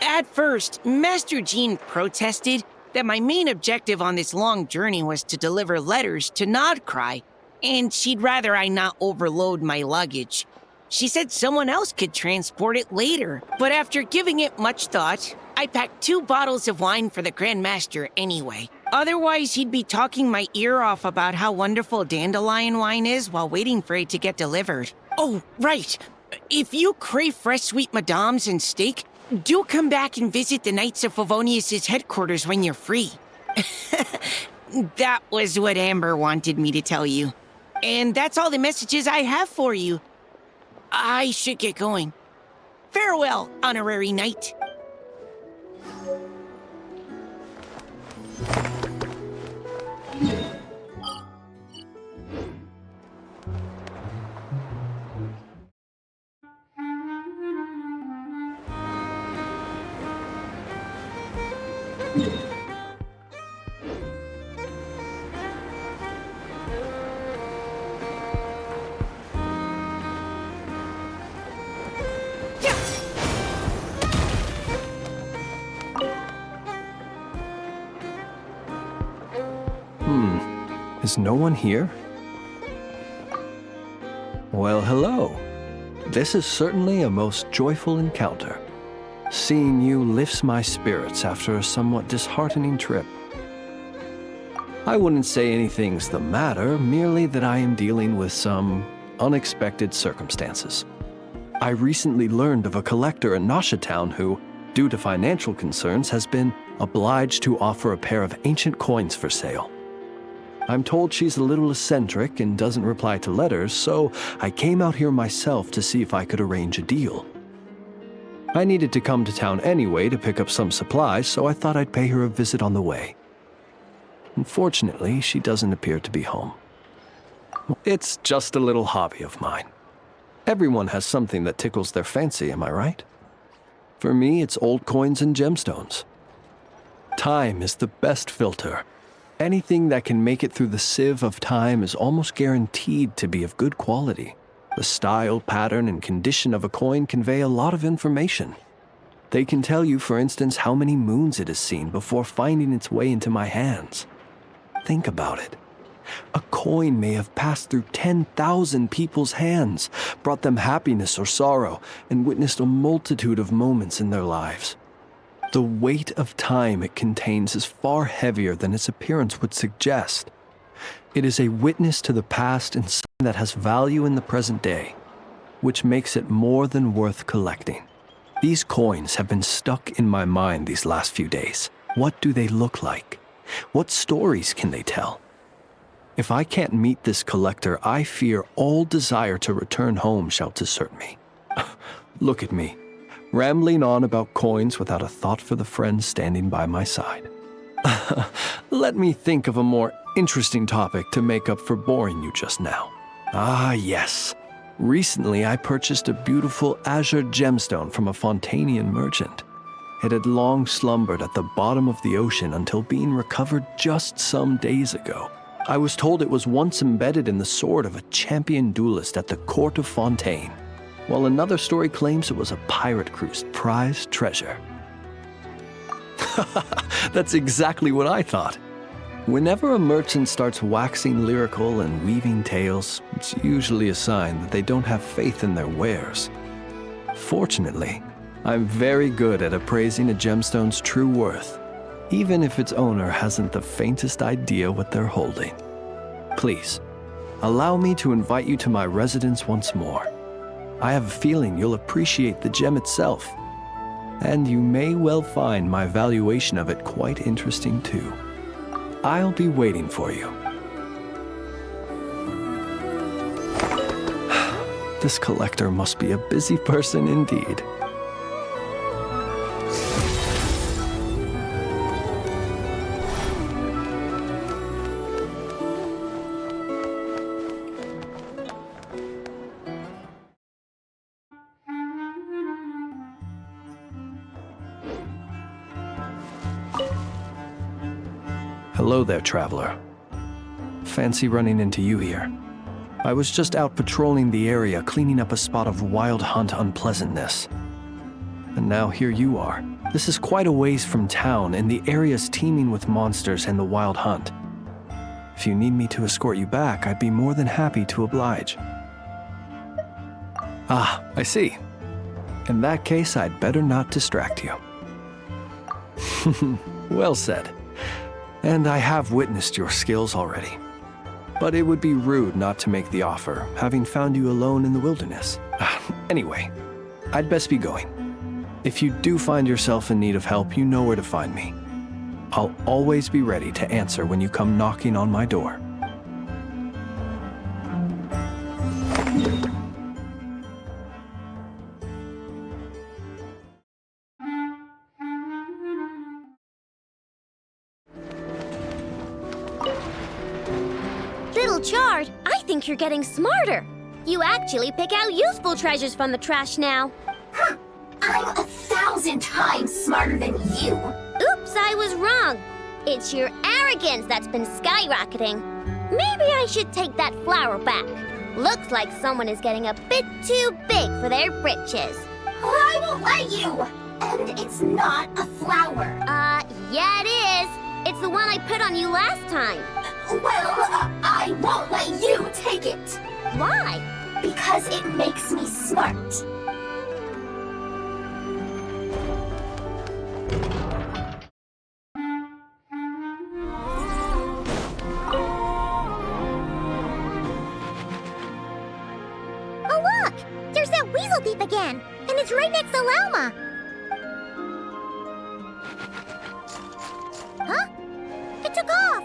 At first, Master Jean protested that my main objective on this long journey was to deliver letters to Krai, and she'd rather I not overload my luggage. She said someone else could transport it later, but after giving it much thought, I packed 2 bottles of wine for the Grandmaster anyway. Otherwise, he'd be talking my ear off about how wonderful dandelion wine is while waiting for it to get delivered. Oh, right. If you crave fresh sweet madames and steak, do come back and visit the Knights of Favonius' headquarters when you're free. That was what Amber wanted me to tell you. And that's all the messages I have for you. I should get going. Farewell, honorary knight. Is no one here? Well, hello. This is certainly a most joyful encounter. Seeing you lifts my spirits after a somewhat disheartening trip. I wouldn't say anything's the matter, merely that I am dealing with some unexpected circumstances. I recently learned of a collector in Nasha Town who, due to financial concerns, has been obliged to offer a pair of ancient coins for sale. I'm told she's a little eccentric and doesn't reply to letters, so I came out here myself to see if I could arrange a deal. I needed to come to town anyway to pick up some supplies, so I thought I'd pay her a visit on the way. Unfortunately, she doesn't appear to be home. It's just a little hobby of mine. Everyone has something that tickles their fancy, am I right? For me, it's old coins and gemstones. Time is the best filter. Anything that can make it through the sieve of time is almost guaranteed to be of good quality. The style, pattern, and condition of a coin convey a lot of information. They can tell you, for instance, how many moons it has seen before finding its way into my hands. Think about it. A coin may have passed through 10,000 people's hands, brought them happiness or sorrow, and witnessed a multitude of moments in their lives. The weight of time it contains is far heavier than its appearance would suggest. It is a witness to the past and something that has value in the present day, which makes it more than worth collecting. These coins have been stuck in my mind these last few days. What do they look like? What stories can they tell? If I can't meet this collector, I fear all desire to return home shall desert me. Look at me, rambling on about coins without a thought for the friend standing by my side. Let me think of a more interesting topic to make up for boring you just now. Ah, yes. Recently, I purchased a beautiful azure gemstone from a Fontanian merchant. It had long slumbered at the bottom of the ocean until being recovered just some days ago. I was told it was once embedded in the sword of a champion duelist at the court of Fontaine, while another story claims it was a pirate crew's prized treasure. That's exactly what I thought. Whenever a merchant starts waxing lyrical and weaving tales, it's usually a sign that they don't have faith in their wares. Fortunately, I'm very good at appraising a gemstone's true worth, even if its owner hasn't the faintest idea what they're holding. Please, allow me to invite you to my residence once more. I have a feeling you'll appreciate the gem itself, and you may well find my valuation of it quite interesting too. I'll be waiting for you. This collector must be a busy person indeed. Hello there, traveler. Fancy running into you here. I was just out patrolling the area, cleaning up a spot of wild hunt unpleasantness. And now here you are. This is quite a ways from town, and the area's teeming with monsters and the wild hunt. If you need me to escort you back, I'd be more than happy to oblige. Ah, I see. In that case, I'd better not distract you. Well said. And I have witnessed your skills already. But it would be rude not to make the offer, having found you alone in the wilderness. Anyway, I'd best be going. If you do find yourself in need of help, you know where to find me. I'll always be ready to answer when you come knocking on my door. Little Chard, I think you're getting smarter. You actually pick out useful treasures from the trash now. Huh. I'm 1,000 times smarter than you. Oops, I was wrong. It's your arrogance that's been skyrocketing. Maybe I should take that flower back. Looks like someone is getting a bit too big for their britches. I won't let you! And it's not a flower. Yeah it is. It's the one I put on you last time. Well, I won't let you take it. Why? Because it makes me smart. Oh, look! There's that weasel thief again! And it's right next to Lalma! Huh? It took off!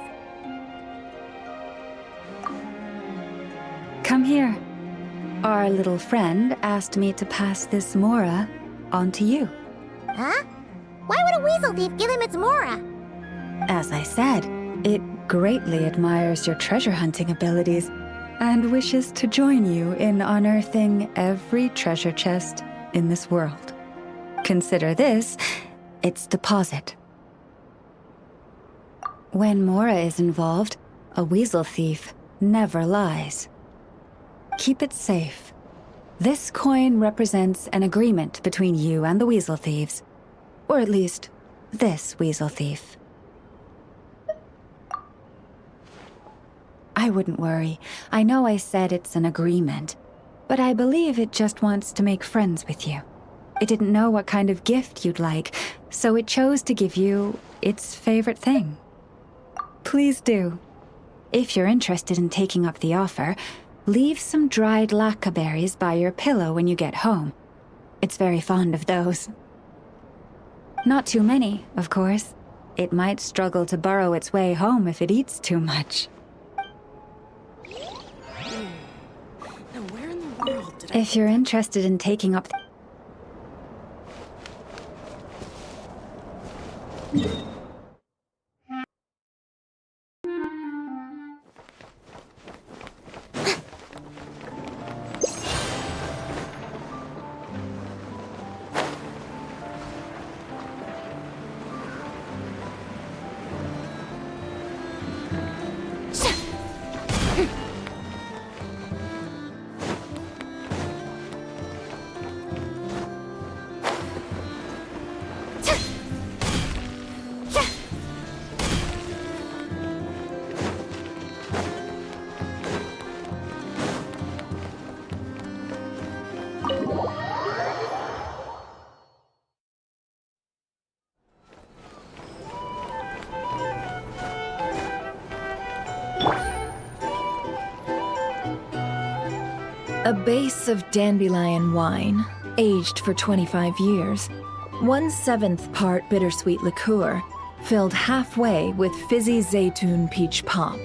Come here. Our little friend asked me to pass this Mora on to you. Huh? Why would a weasel thief give him its Mora? As I said, it greatly admires your treasure hunting abilities and wishes to join you in unearthing every treasure chest in this world. Consider this its deposit. When Mora is involved, a weasel thief never lies. Keep it safe. This coin represents an agreement between you and the weasel thieves. Or at least, this weasel thief. I wouldn't worry. I know I said it's an agreement, but I believe it just wants to make friends with you. It didn't know what kind of gift you'd like, so it chose to give you its favorite thing. Please do. If you're interested in taking up the offer, leave some dried lacca berries by your pillow when you get home. It's very fond of those. Not too many, of course. It might struggle to burrow its way home if it eats too much. Now where in the world did If you're interested in taking up A base of dandelion wine, aged for 25 years. 1/7 part bittersweet liqueur, filled halfway with fizzy zaytun peach pop.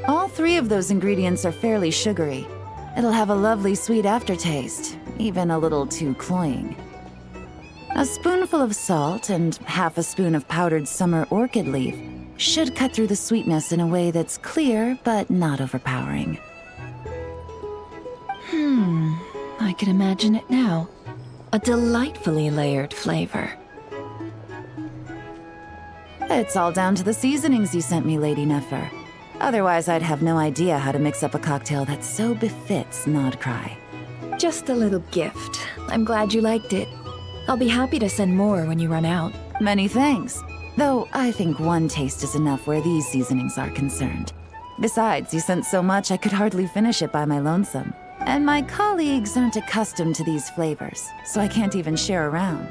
All three of those ingredients are fairly sugary, It'll have a lovely sweet aftertaste, even a little too cloying. A spoonful of salt and half a spoon of powdered summer orchid leaf should cut through the sweetness in a way that's clear but not overpowering. I can imagine it now. A delightfully layered flavor. It's all down to the seasonings you sent me, Lady Nefer. Otherwise, I'd have no idea how to mix up a cocktail that so befits Nod Krai. Just a little gift. I'm glad you liked it. I'll be happy to send more when you run out. Many thanks. Though I think one taste is enough where these seasonings are concerned. Besides, you sent so much I could hardly finish it by my lonesome. And my colleagues aren't accustomed to these flavors, so I can't even share around.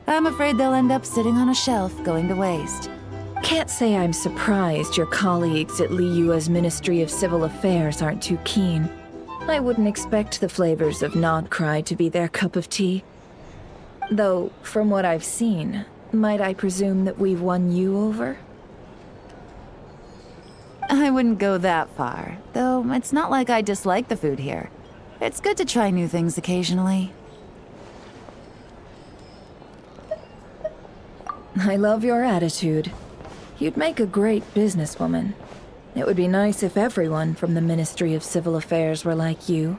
I'm afraid they'll end up sitting on a shelf going to waste. Can't say I'm surprised your colleagues at Liyue's Ministry of Civil Affairs aren't too keen. I wouldn't expect the flavors of Nod Krai to be their cup of tea. Though, from what I've seen, might I presume that we've won you over? I wouldn't go that far, though it's not like I dislike the food here. It's good to try new things occasionally. I love your attitude. You'd make a great businesswoman. It would be nice if everyone from the Ministry of Civil Affairs were like you.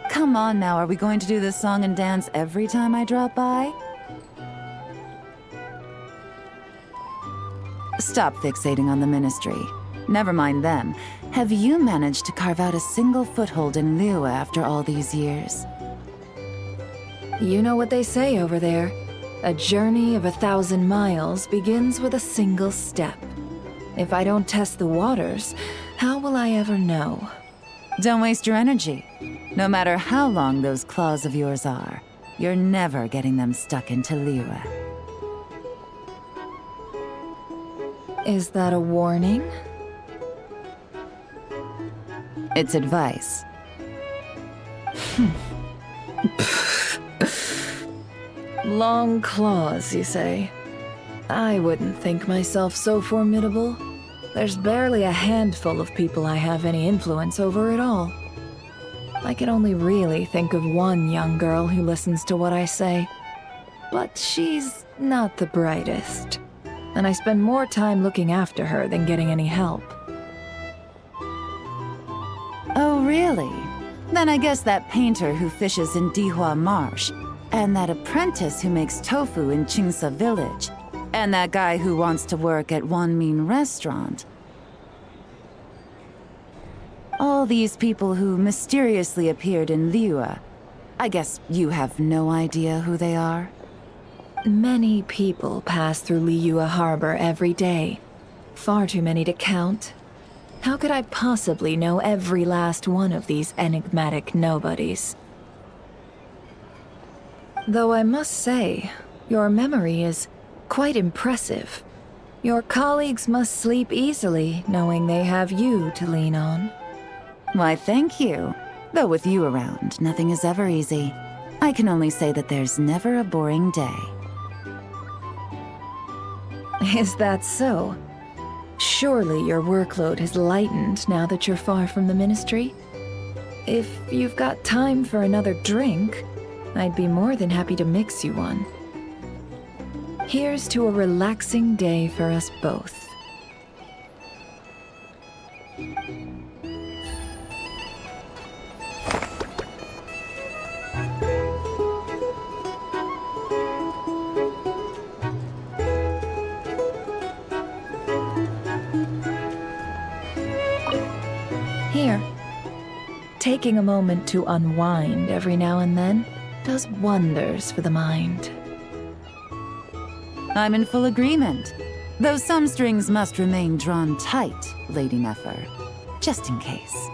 Come on now, are we going to do this song and dance every time I drop by? Stop fixating on the Ministry. Never mind them. Have you managed to carve out a single foothold in Liyue after all these years? You know what they say over there. A journey of 1,000 miles begins with a single step. If I don't test the waters, how will I ever know? Don't waste your energy. No matter how long those claws of yours are, you're never getting them stuck into Liyue. Is that a warning? It's advice. Long claws, you say? I wouldn't think myself so formidable. There's barely a handful of people I have any influence over at all. I can only really think of one young girl who listens to what I say. But she's not the brightest. And I spend more time looking after her than getting any help. Oh, really? Then I guess that painter who fishes in Dihua Marsh, and that apprentice who makes tofu in Qingsa Village, and that guy who wants to work at Wanmin Restaurant. All these people who mysteriously appeared in Liyue. I guess you have no idea who they are? Many people pass through Liyue Harbor every day. Far too many to count. How could I possibly know every last one of these enigmatic nobodies? Though I must say, your memory is quite impressive. Your colleagues must sleep easily knowing they have you to lean on. Why, thank you. Though with you around, nothing is ever easy. I can only say that there's never a boring day. Is that so? Surely your workload has lightened now that you're far from the Ministry? If you've got time for another drink, I'd be more than happy to mix you one. Here's to a relaxing day for us both. Here. Taking a moment to unwind every now and then does wonders for the mind. I'm in full agreement. Though some strings must remain drawn tight, Lady Nefer. Just in case.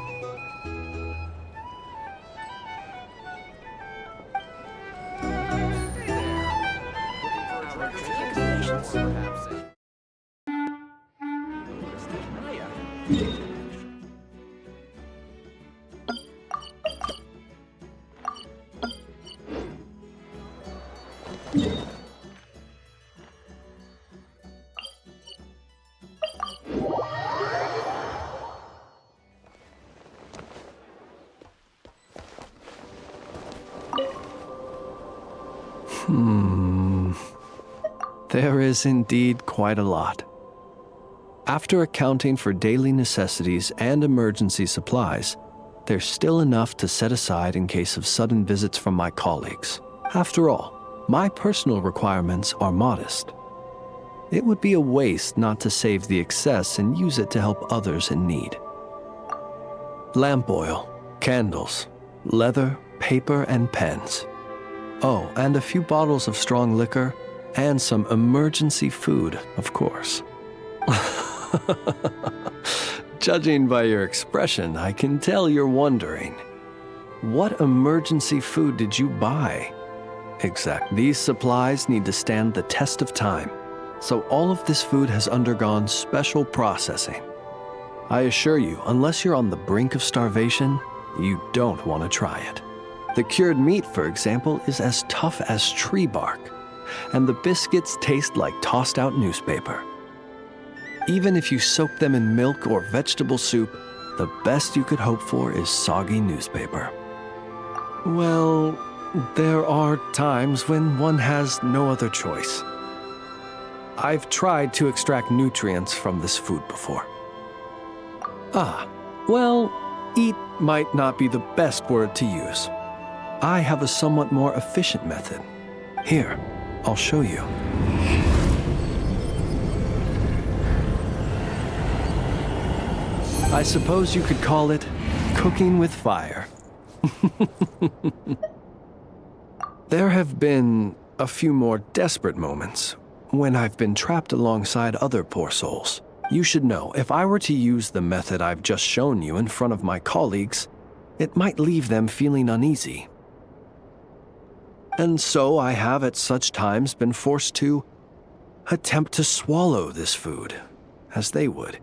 There is indeed quite a lot. After accounting for daily necessities and emergency supplies, there's still enough to set aside in case of sudden visits from my colleagues. After all, my personal requirements are modest. It would be a waste not to save the excess and use it to help others in need. Lamp oil, candles, leather, paper, and pens. Oh, and a few bottles of strong liquor, and some emergency food, of course. Judging by your expression, I can tell you're wondering, what emergency food did you buy? Exactly. These supplies need to stand the test of time, so all of this food has undergone special processing. I assure you, unless you're on the brink of starvation, you don't want to try it. The cured meat, for example, is as tough as tree bark, and the biscuits taste like tossed-out newspaper. Even if you soak them in milk or vegetable soup, the best you could hope for is soggy newspaper. Well, there are times when one has no other choice. I've tried to extract nutrients from this food before. Well, eat might not be the best word to use. I have a somewhat more efficient method. Here, I'll show you. I suppose you could call it cooking with fire. There have been a few more desperate moments when I've been trapped alongside other poor souls. You should know, if I were to use the method I've just shown you in front of my colleagues, it might leave them feeling uneasy. And so I have at such times been forced to attempt to swallow this food, as they would.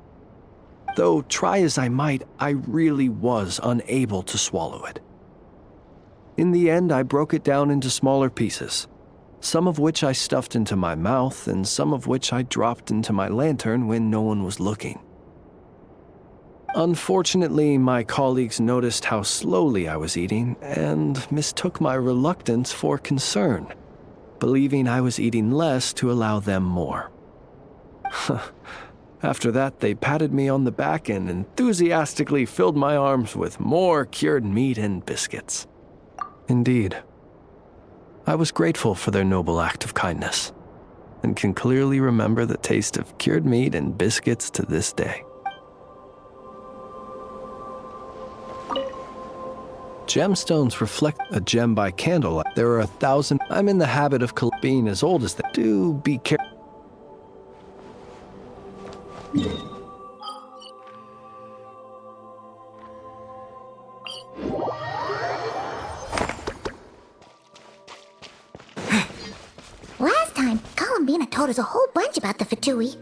Though try as I might, I really was unable to swallow it. In the end, I broke it down into smaller pieces, some of which I stuffed into my mouth and some of which I dropped into my lantern when no one was looking. Unfortunately, my colleagues noticed how slowly I was eating and mistook my reluctance for concern, believing I was eating less to allow them more. After that, they patted me on the back and enthusiastically filled my arms with more cured meat and biscuits. Indeed, I was grateful for their noble act of kindness, and can clearly remember the taste of cured meat and biscuits to this day. Gemstones reflect a gem by candlelight. There are 1,000. I'm in the habit of being as old as they. Do be careful. Last time, Columbina told us a whole bunch about the Fatui.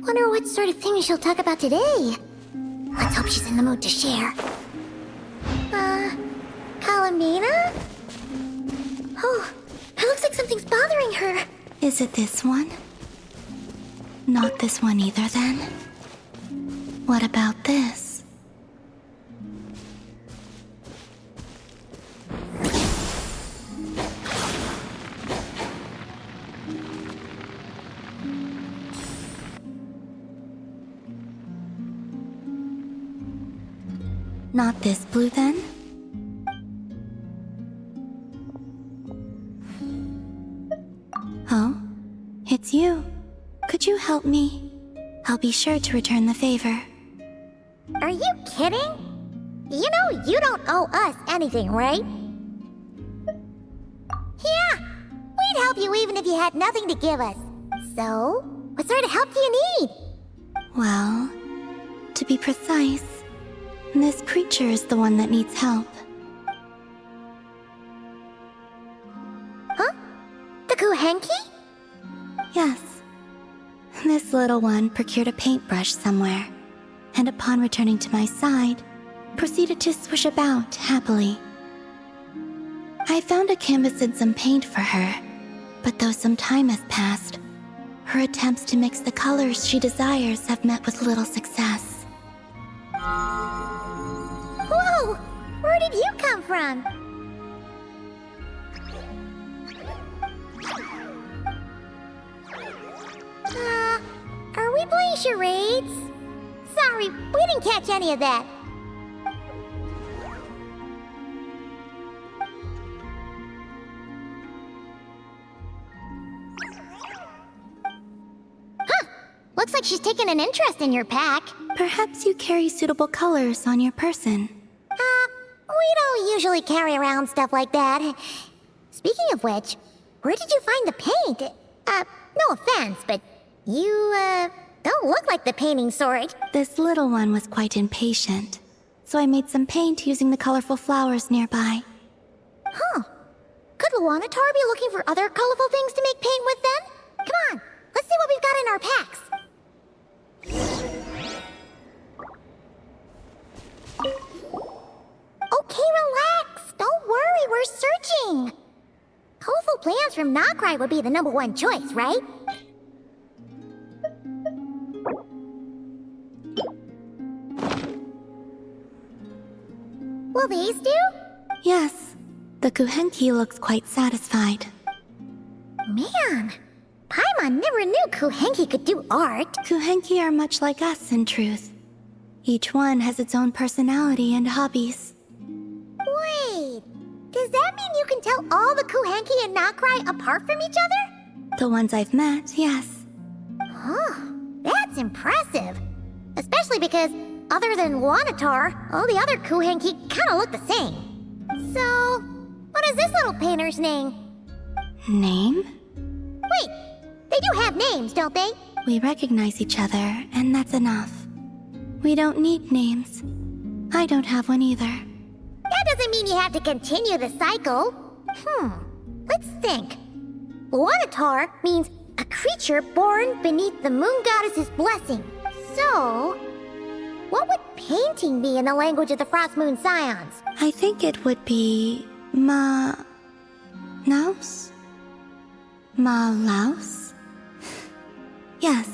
Wonder what sort of thing she'll talk about today. Let's hope she's in the mood to share. Columbina? Oh, it looks like something's bothering her. Is it this one? Not this one either, then? What about this? Not this blue, then? Oh, it's you. Could you help me? I'll be sure to return the favor. Are you kidding? You know you don't owe us anything, right? Yeah, we'd help you even if you had nothing to give us. So, what sort of help do you need? Well, to be precise, this creature is the one that needs help. Huh? The Kuhenki? Yes. This little one procured a paintbrush somewhere, and upon returning to my side, proceeded to swish about happily. I found a canvas and some paint for her, but though some time has passed, her attempts to mix the colors she desires have met with little success. Whoa! Where did you come from? Are we playing charades? Sorry, we didn't catch any of that. Huh! Looks like she's taken an interest in your pack. Perhaps you carry suitable colors on your person. We don't usually carry around stuff like that. Speaking of which, where did you find the paint? No offense, but you, don't look like the painting sort. This little one was quite impatient, so I made some paint using the colorful flowers nearby. Huh. Could Luanatar be looking for other colorful things to make paint with then? Come on, let's see what we've got in our packs. Okay, relax. Don't worry, we're searching. Colorful plants from Krai would be the #1 choice, right? Will these do? Yes, the Kuhenki looks quite satisfied. Man, Paimon never knew Kuhenki could do art. Kuhenki are much like us, in truth. Each one has its own personality and hobbies. Wait, does that mean you can tell all the Kuhenki and Krai apart from each other? The ones I've met, yes. Huh, that's impressive. Especially because, other than Luanatar, all the other Kuhenki kind of look the same. So, what is this little painter's name? Name? Wait, they do have names, don't they? We recognize each other, and that's enough. We don't need names. I don't have one either. That doesn't mean you have to continue the cycle. Let's think. Luanatar means a creature born beneath the moon goddess's blessing. So, what would painting be in the language of the Frost Moon Scions? I think it would be Naus? Malaus? Yes,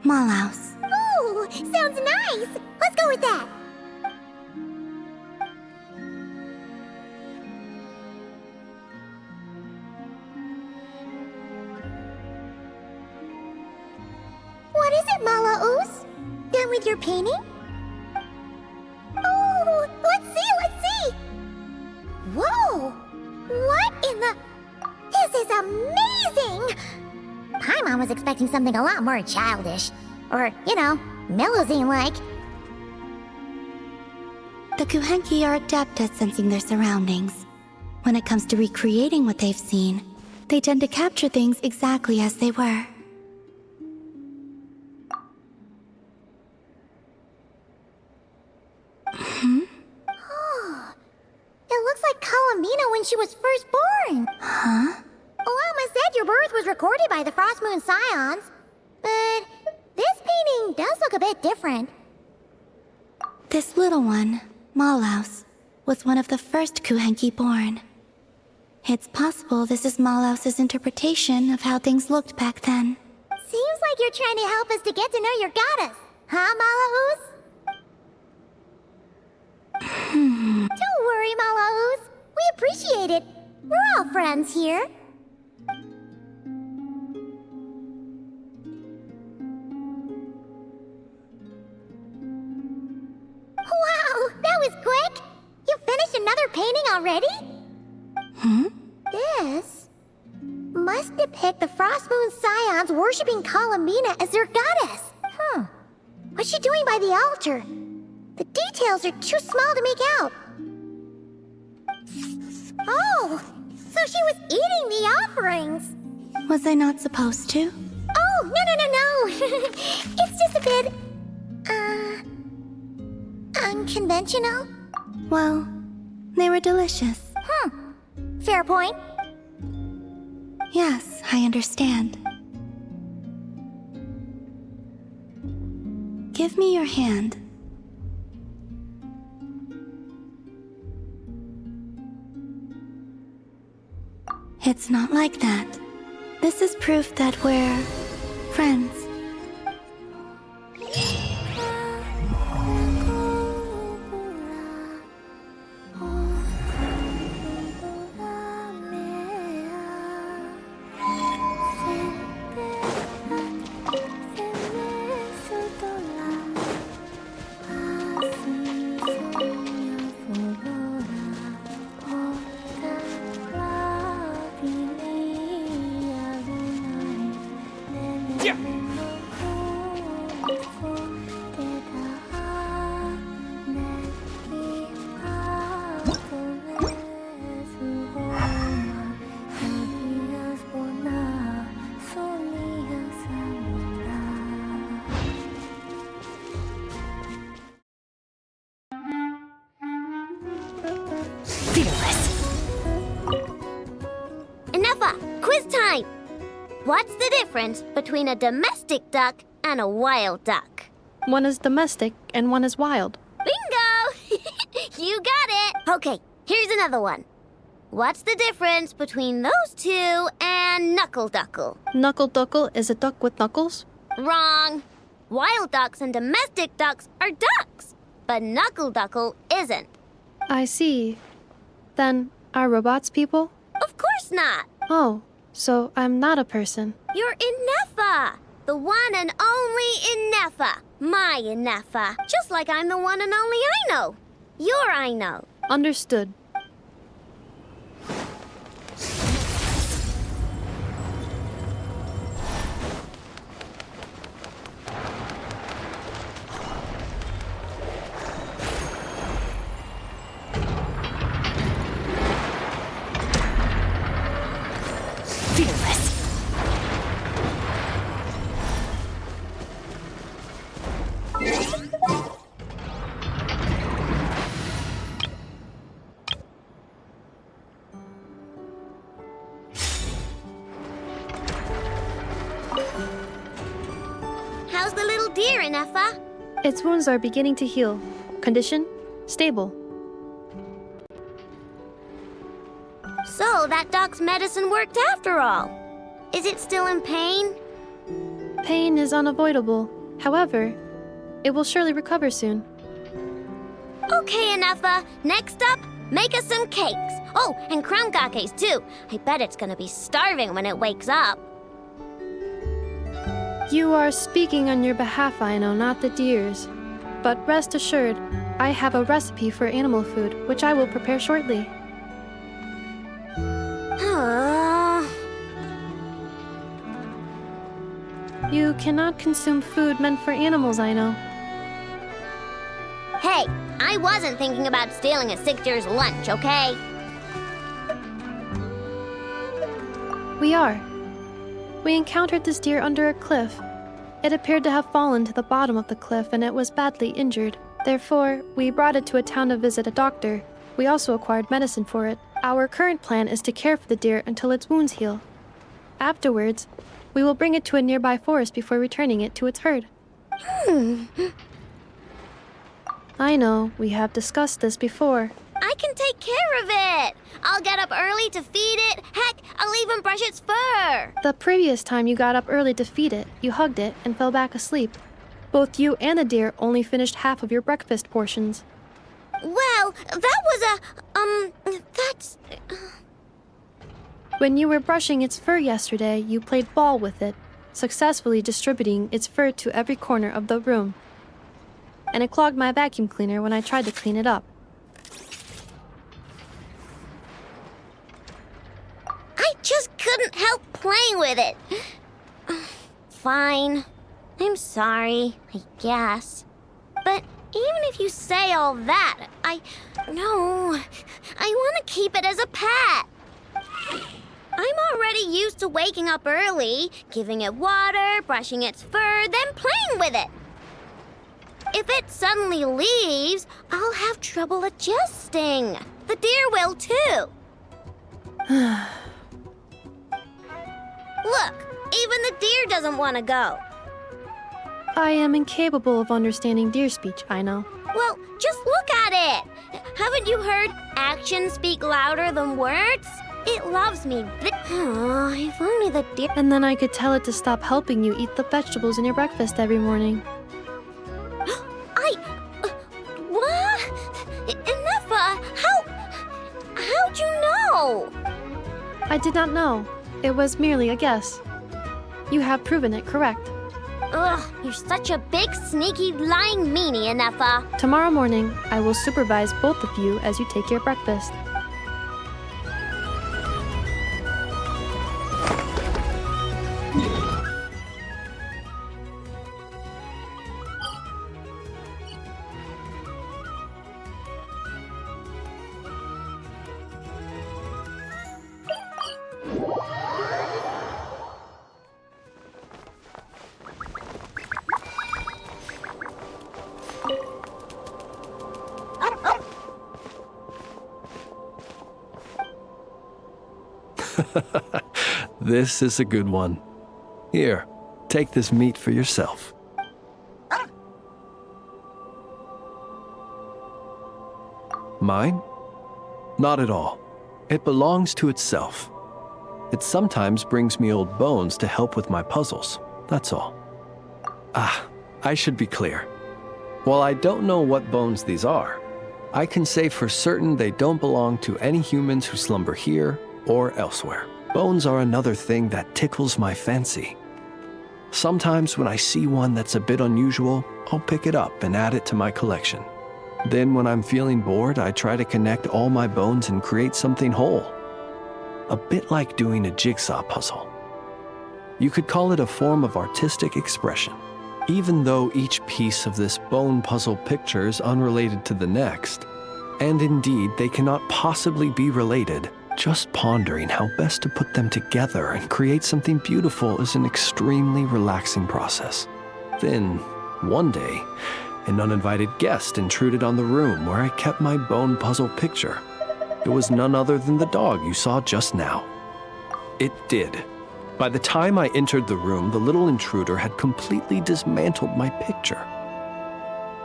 Malaus. Ooh, sounds nice! Let's go with that! What is it, Malaus? Done with your painting? Oh, let's see! Whoa! What in the... This is amazing! Paimon was expecting something a lot more childish. Or, Melusine-like. The Kuhenki are adept at sensing their surroundings. When it comes to recreating what they've seen, they tend to capture things exactly as they were. It looks like Kalamina when she was first born. Huh? Alama said your birth was recorded by the Frost Moon Scions, but this painting does look a bit different. This little one, Malaus, was one of the first Kuhenki born. It's possible this is Malaus's interpretation of how things looked back then. Seems like you're trying to help us to get to know your goddess, huh, Malaus? Don't worry, Malaus. We appreciate it. We're all friends here. Wow, that was quick! You finished another painting already? This must depict the Frost Moon Scions worshipping Kalamina as their goddess. What's she doing by the altar? The details are too small to make out. Oh, so she was eating the offerings. Was I not supposed to? Oh, no. It's just a bit, unconventional. Well, they were delicious. Fair point. Yes, I understand. Give me your hand. It's not like that. This is proof that we're friends. Neffa, quiz time! What's the difference between a domestic duck and a wild duck? One is domestic and one is wild. Bingo! You got it! Okay, here's another one. What's the difference between those two and knuckle duckle? Knuckle duckle is a duck with knuckles? Wrong. Wild ducks and domestic ducks are ducks, but knuckle duckle isn't. I see. Then, are robots people? Of course not. Oh, so I'm not a person. You're Ineffa, the one and only Ineffa. My Ineffa. Just like I'm the one and only Aino. Your Aino. Understood. How's the little deer, Ineffa? Its wounds are beginning to heal. Condition? Stable. So that duck's medicine worked after all. Is it still in pain? Pain is unavoidable. However, it will surely recover soon. Okay, Ineffa. Next up, make us some cakes. Oh, and crown gakes too. I bet it's gonna be starving when it wakes up. You are speaking on your behalf, Aino, not the deer's. But rest assured, I have a recipe for animal food, which I will prepare shortly. You cannot consume food meant for animals, Aino. Hey, I wasn't thinking about stealing a sick deer's lunch, okay? We are. We encountered this deer under a cliff. It appeared to have fallen to the bottom of the cliff and it was badly injured. Therefore, we brought it to a town to visit a doctor. We also acquired medicine for it. Our current plan is to care for the deer until its wounds heal. Afterwards, we will bring it to a nearby forest before returning it to its herd. I know, we have discussed this before. I can take care of it. I'll get up early to feed it. Heck, I'll even brush its fur. The previous time you got up early to feed it, you hugged it and fell back asleep. Both you and the deer only finished half of your breakfast portions. Well, that was that's... When you were brushing its fur yesterday, you played ball with it, successfully distributing its fur to every corner of the room. And it clogged my vacuum cleaner when I tried to clean it up. I just couldn't help playing with it. Fine. I'm sorry, I guess. But even if you say all that, I want to keep it as a pet. I'm already used to waking up early, giving it water, brushing its fur, then playing with it. If it suddenly leaves, I'll have trouble adjusting. The deer will too. Look, even the deer doesn't want to go. I am incapable of understanding deer speech, I know. Well, just look at it. Haven't you heard actions speak louder than words? It loves me. If only the deer... And then I could tell it to stop helping you eat the vegetables in your breakfast every morning. What? Ineffa, how'd you know? I did not know. It was merely a guess. You have proven it correct. Ugh, you're such a big, sneaky, lying meanie, Ineffa. Tomorrow morning, I will supervise both of you as you take your breakfast. This is a good one. Here, take this meat for yourself. Mine? Not at all. It belongs to itself. It sometimes brings me old bones to help with my puzzles, that's all. I should be clear. While I don't know what bones these are, I can say for certain they don't belong to any humans who slumber here or elsewhere. Bones are another thing that tickles my fancy. Sometimes when I see one that's a bit unusual, I'll pick it up and add it to my collection. Then when I'm feeling bored, I try to connect all my bones and create something whole. A bit like doing a jigsaw puzzle. You could call it a form of artistic expression. Even though each piece of this bone puzzle picture is unrelated to the next, and indeed they cannot possibly be related, just pondering how best to put them together and create something beautiful is an extremely relaxing process. Then, one day, an uninvited guest intruded on the room where I kept my bone puzzle picture. It was none other than the dog you saw just now. It did. By the time I entered the room, the little intruder had completely dismantled my picture.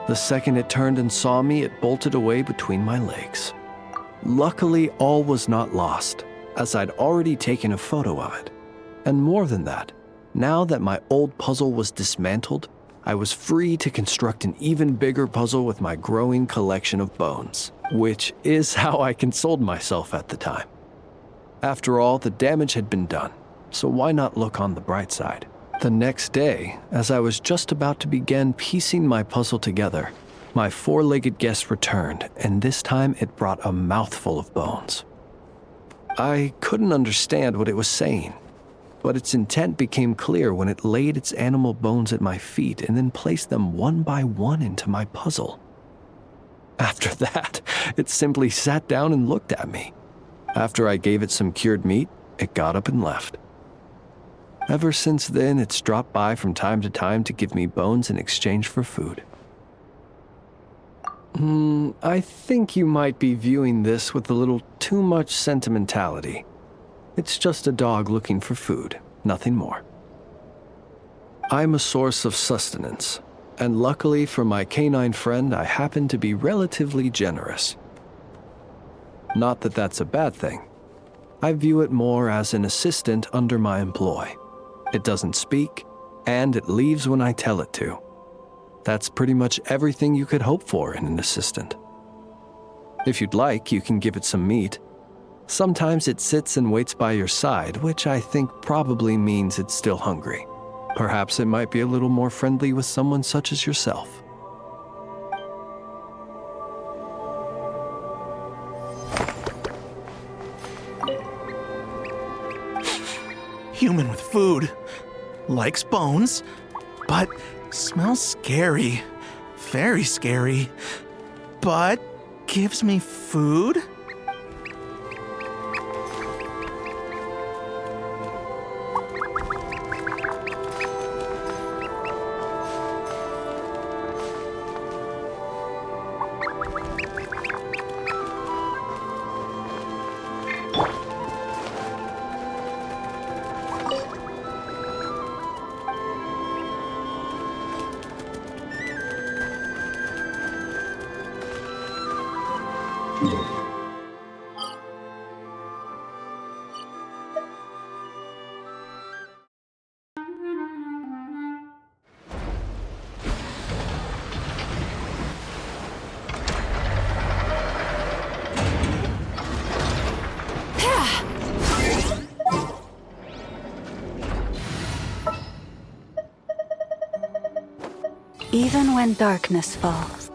The second it turned and saw me, it bolted away between my legs. Luckily, all was not lost, as I'd already taken a photo of it. And more than that, now that my old puzzle was dismantled, I was free to construct an even bigger puzzle with my growing collection of bones, which is how I consoled myself at the time. After all, the damage had been done, so why not look on the bright side? The next day, as I was just about to begin piecing my puzzle together, my four-legged guest returned, and this time it brought a mouthful of bones. I couldn't understand what it was saying, but its intent became clear when it laid its animal bones at my feet and then placed them one by one into my puzzle. After that, it simply sat down and looked at me. After I gave it some cured meat, it got up and left. Ever since then, it's dropped by from time to time to give me bones in exchange for food. I think you might be viewing this with a little too much sentimentality. It's just a dog looking for food, nothing more. I'm a source of sustenance, and luckily for my canine friend, I happen to be relatively generous. Not that that's a bad thing. I view it more as an assistant under my employ. It doesn't speak, and it leaves when I tell it to. That's pretty much everything you could hope for in an assistant. If you'd like, you can give it some meat. Sometimes it sits and waits by your side, which I think probably means it's still hungry. Perhaps it might be a little more friendly with someone such as yourself. Human with food. Likes bones, but smells scary. Very scary. But gives me food? Even when darkness falls.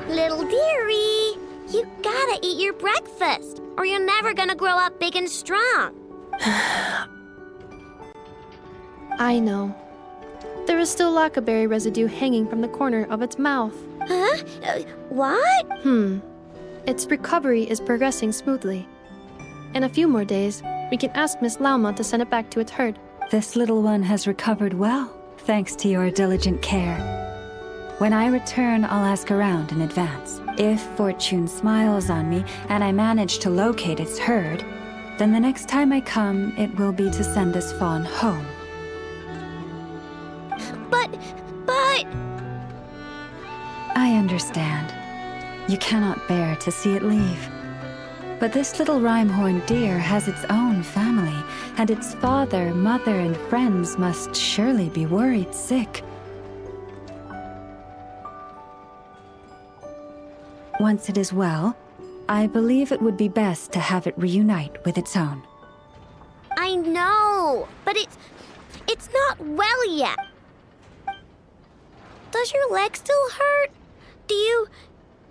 Little dearie, you gotta eat your breakfast, or you're never gonna grow up big and strong. I know. There is still lacquerberry residue hanging from the corner of its mouth. Huh? What? Its recovery is progressing smoothly. In a few more days, we can ask Miss Lauma to send it back to its herd. This little one has recovered well, thanks to your diligent care. When I return, I'll ask around in advance. If fortune smiles on me and I manage to locate its herd, then the next time I come, it will be to send this fawn home. But... I understand. You cannot bear to see it leave. But this little rhyme-horned deer has its own family, and its father, mother, and friends must surely be worried sick. Once it is well, I believe it would be best to have it reunite with its own. I know, but it's not well yet. Does your leg still hurt?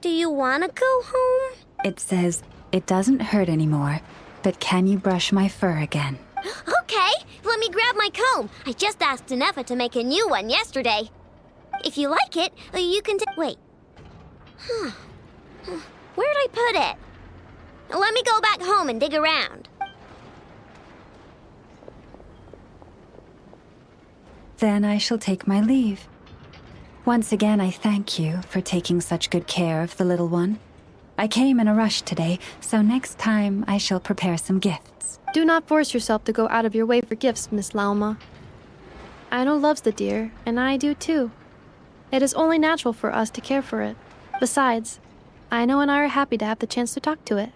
Do you want to go home? It says it doesn't hurt anymore, but can you brush my fur again? Okay, let me grab my comb. I just asked Anefa to make a new one yesterday. If you like it, you can wait. Where'd I put it? Let me go back home and dig around. Then I shall take my leave. Once again, I thank you for taking such good care of the little one. I came in a rush today, so next time I shall prepare some gifts. Do not force yourself to go out of your way for gifts, Miss Lauma. Aino loves the deer, and I do too. It is only natural for us to care for it. Besides, Aino and I are happy to have the chance to talk to it.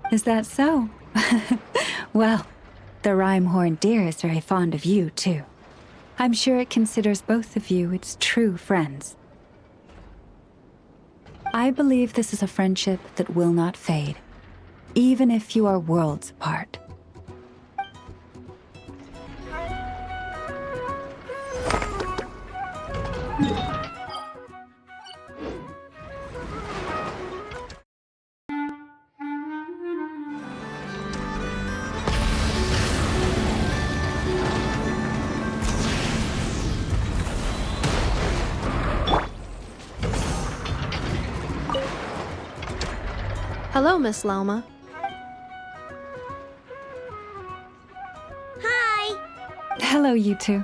Is that so? Well, the rhyme-horned deer is very fond of you, too. I'm sure it considers both of you its true friends. I believe this is a friendship that will not fade, even if you are worlds apart. Hello, Miss Lauma. Hi. Hello, you two.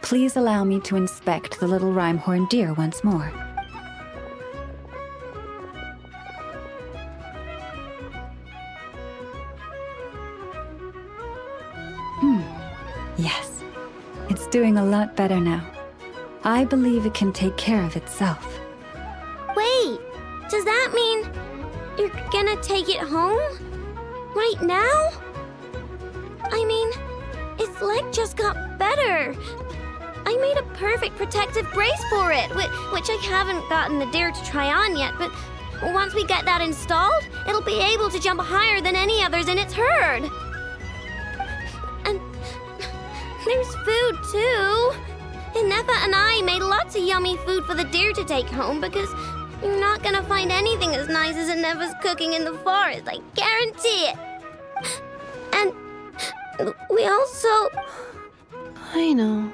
Please allow me to inspect the little rhyme-horned deer once more. Yes. It's doing a lot better now. I believe it can take care of itself. Wait, does that mean you're gonna take it home? Right now? I mean, its leg just got better. I made a perfect protective brace for it, which I haven't gotten the deer to try on yet, but once we get that installed, it'll be able to jump higher than any others in its herd. And there's food, too. Anefa and I made lots of yummy food for the deer to take home because you're not gonna find anything as nice as Anefa's cooking in the forest, I guarantee it. And we also... I know.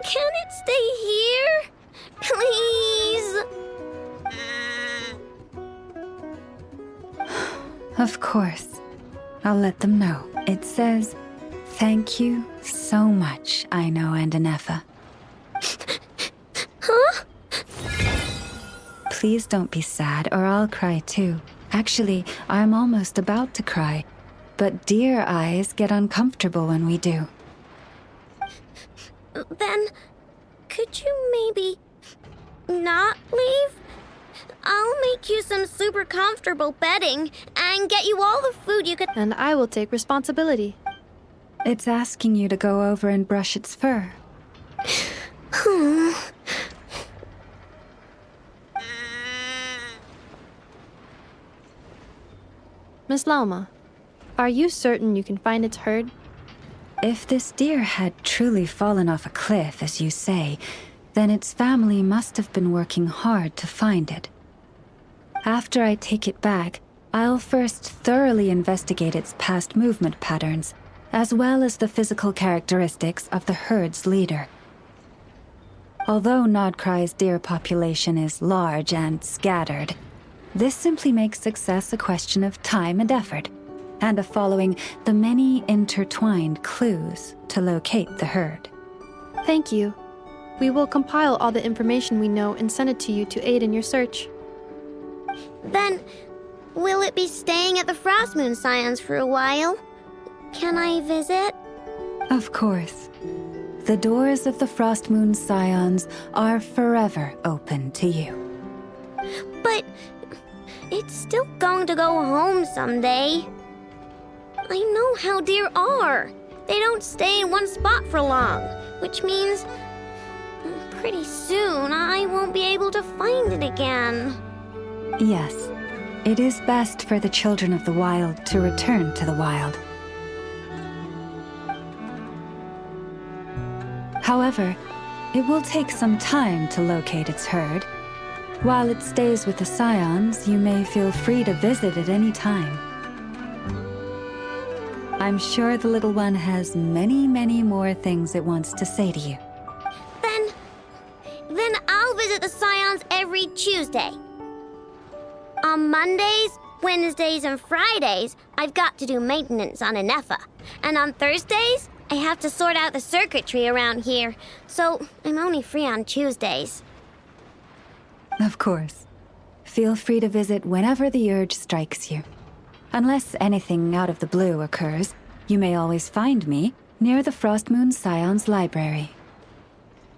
Can it stay here? Please? Of course. I'll let them know. It says, thank you so much, Aino and Anefa. Huh? Please don't be sad, or I'll cry too. Actually, I'm almost about to cry, but deer eyes get uncomfortable when we do. Then, could you maybe not leave? I'll make you some super comfortable bedding and get you all the food you could... And I will take responsibility. It's asking you to go over and brush its fur. Miss Lauma, are you certain you can find its herd? If this deer had truly fallen off a cliff, as you say, then its family must have been working hard to find it. After I take it back, I'll first thoroughly investigate its past movement patterns, as well as the physical characteristics of the herd's leader. Although Nodkrai's deer population is large and scattered, this simply makes success a question of time and effort, and of following the many intertwined clues to locate the herd. Thank you. We will compile all the information we know and send it to you to aid in your search. Then, will it be staying at the Frost Moon Scions for a while? Can I visit? Of course. The doors of the Frost Moon Scions are forever open to you. But it's still going to go home someday. I know how deer are. They don't stay in one spot for long, which means pretty soon I won't be able to find it again. Yes, it is best for the children of the wild to return to the wild. However, it will take some time to locate its herd. While it stays with the Scions, you may feel free to visit at any time. I'm sure the little one has many, many more things it wants to say to you. Then I'll visit the Scions every Tuesday. On Mondays, Wednesdays, and Fridays, I've got to do maintenance on Anefa. And on Thursdays, I have to sort out the circuitry around here, so I'm only free on Tuesdays. Of course. Feel free to visit whenever the urge strikes you. Unless anything out of the blue occurs, you may always find me near the Frost Moon Scions library.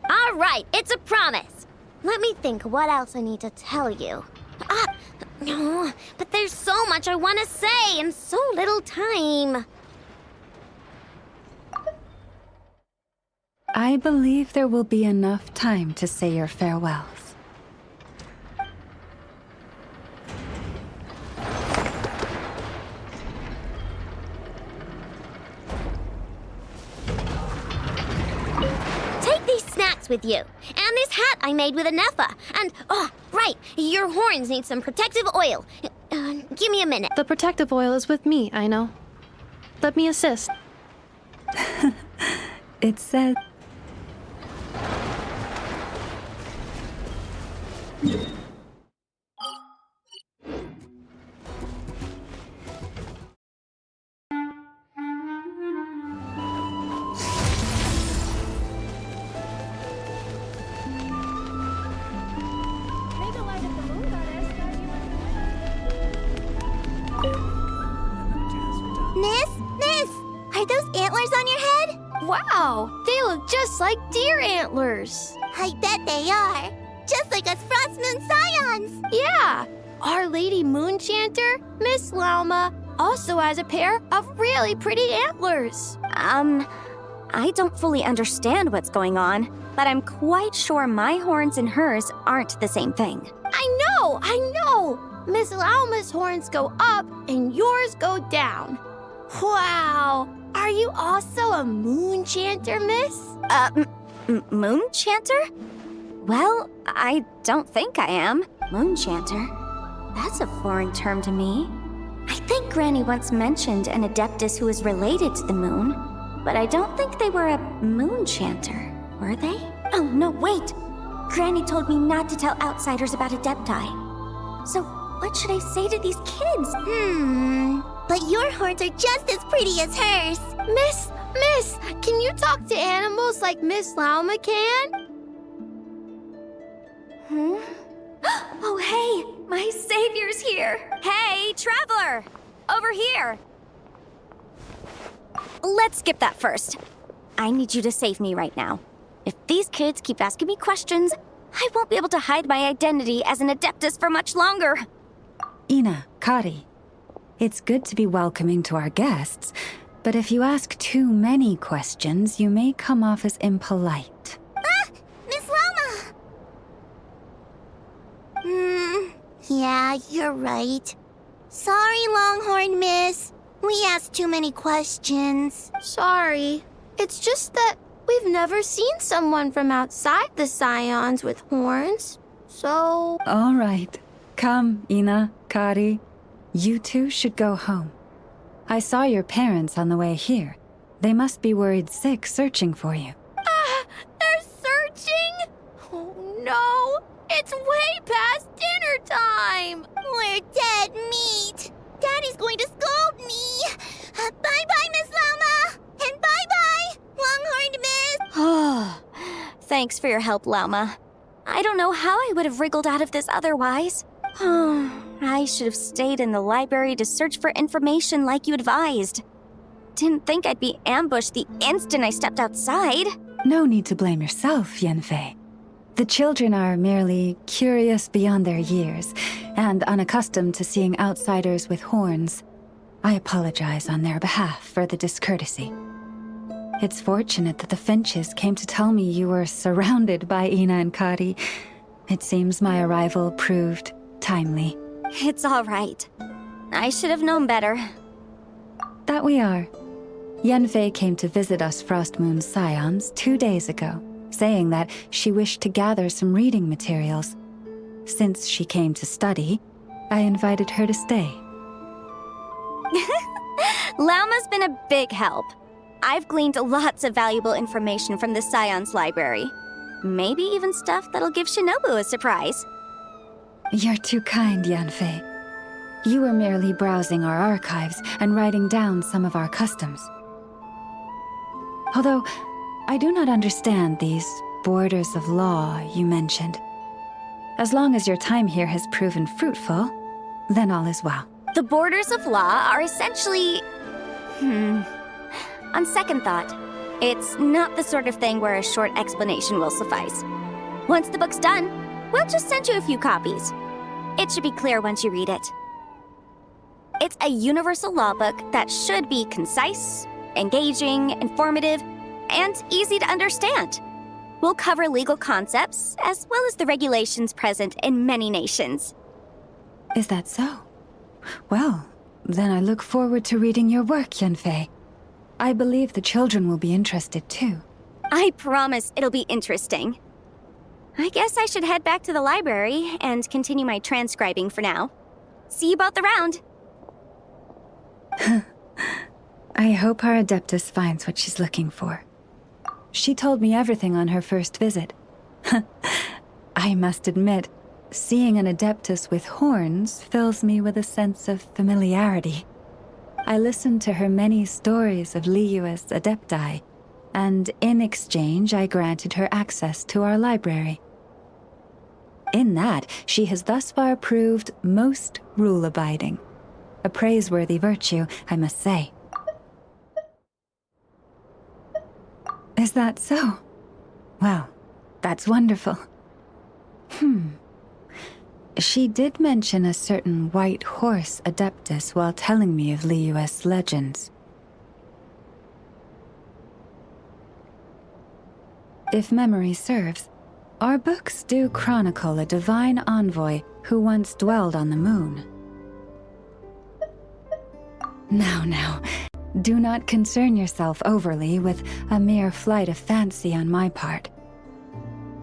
All right, it's a promise. Let me think what else I need to tell you. No, but there's so much I want to say and so little time. I believe there will be enough time to say your farewells. Take these snacks with you, and this hat I made with Anefa, and, right, your horns need some protective oil. Give me a minute. The protective oil is with me, I know. Let me assist. It says... Miss, are those antlers on your head? Wow, they look just like deer antlers. I bet they are. Just like us Frost Moon Scions. Yeah, Our Lady Moonchanter, Miss Lauma, also has a pair of really pretty antlers. I don't fully understand what's going on, but I'm quite sure my horns and hers aren't the same thing. I know! Miss Lauma's horns go up and yours go down. Wow! Are you also a Moonchanter, Miss? Moonchanter? Well, I don't think I am. Moonchanter? That's a foreign term to me. I think Granny once mentioned an Adeptus who is related to the moon, but I don't think they were a Moonchanter, were they? Oh, no, wait! Granny told me not to tell outsiders about Adepti. So, what should I say to these kids? But your horns are just as pretty as hers. Miss, can you talk to animals like Miss Lauma can? Oh, hey, my savior's here. Hey, traveler, over here. Let's skip that first. I need you to save me right now. If these kids keep asking me questions, I won't be able to hide my identity as an Adeptus for much longer. Ina, Kari, it's good to be welcoming to our guests, but if you ask too many questions, you may come off as impolite. Miss Lauma! Yeah, you're right. Sorry, Longhorn Miss. We asked too many questions. Sorry. It's just that we've never seen someone from outside the Scions with horns, so... All right. Come, Ina, Kari. You two should go home. I saw your parents on the way here. They must be worried sick searching for you. They're searching? Oh no! It's way past dinner time! We're dead meat. Daddy's going to scold me. Bye-bye, Miss Lauma. And bye-bye, Longhorned Miss. Thanks for your help, Lauma. I don't know how I would have wriggled out of this otherwise. I should have stayed in the library to search for information like you advised. Didn't think I'd be ambushed the instant I stepped outside. No need to blame yourself, Yanfei. The children are merely curious beyond their years and unaccustomed to seeing outsiders with horns. I apologize on their behalf for the discourtesy. It's fortunate that the Finches came to tell me you were surrounded by Ina and Kari. It seems my arrival proved timely. It's all right. I should have known better. That we are. Yanfei came to visit us Frostmoon's scions 2 days ago, saying that she wished to gather some reading materials. Since she came to study, I invited her to stay. Lauma's been a big help. I've gleaned lots of valuable information from the Scion's library. Maybe even stuff that'll give Shinobu a surprise. You're too kind, Yanfei. You were merely browsing our archives and writing down some of our customs. Although, I do not understand these borders of law you mentioned. As long as your time here has proven fruitful, then all is well. The borders of law are essentially... On second thought, it's not the sort of thing where a short explanation will suffice. Once the book's done, we'll just send you a few copies. It should be clear once you read it. It's a universal law book that should be concise, engaging, informative, and easy to understand. We'll cover legal concepts, as well as the regulations present in many nations. Is that so? Well, then I look forward to reading your work, Yanfei. I believe the children will be interested too. I promise it'll be interesting. I guess I should head back to the library and continue my transcribing for now. See you both around. I hope our Adeptus finds what she's looking for. She told me everything on her first visit. I must admit, seeing an Adeptus with horns fills me with a sense of familiarity. I listened to her many stories of Liyue's Adepti, and in exchange I granted her access to our library. In that, she has thus far proved most rule-abiding. A praiseworthy virtue, I must say. Is that so? Well, that's wonderful. She did mention a certain white horse Adeptus while telling me of Liyue's legends. If memory serves, our books do chronicle a divine envoy who once dwelled on the moon. Now, do not concern yourself overly with a mere flight of fancy on my part.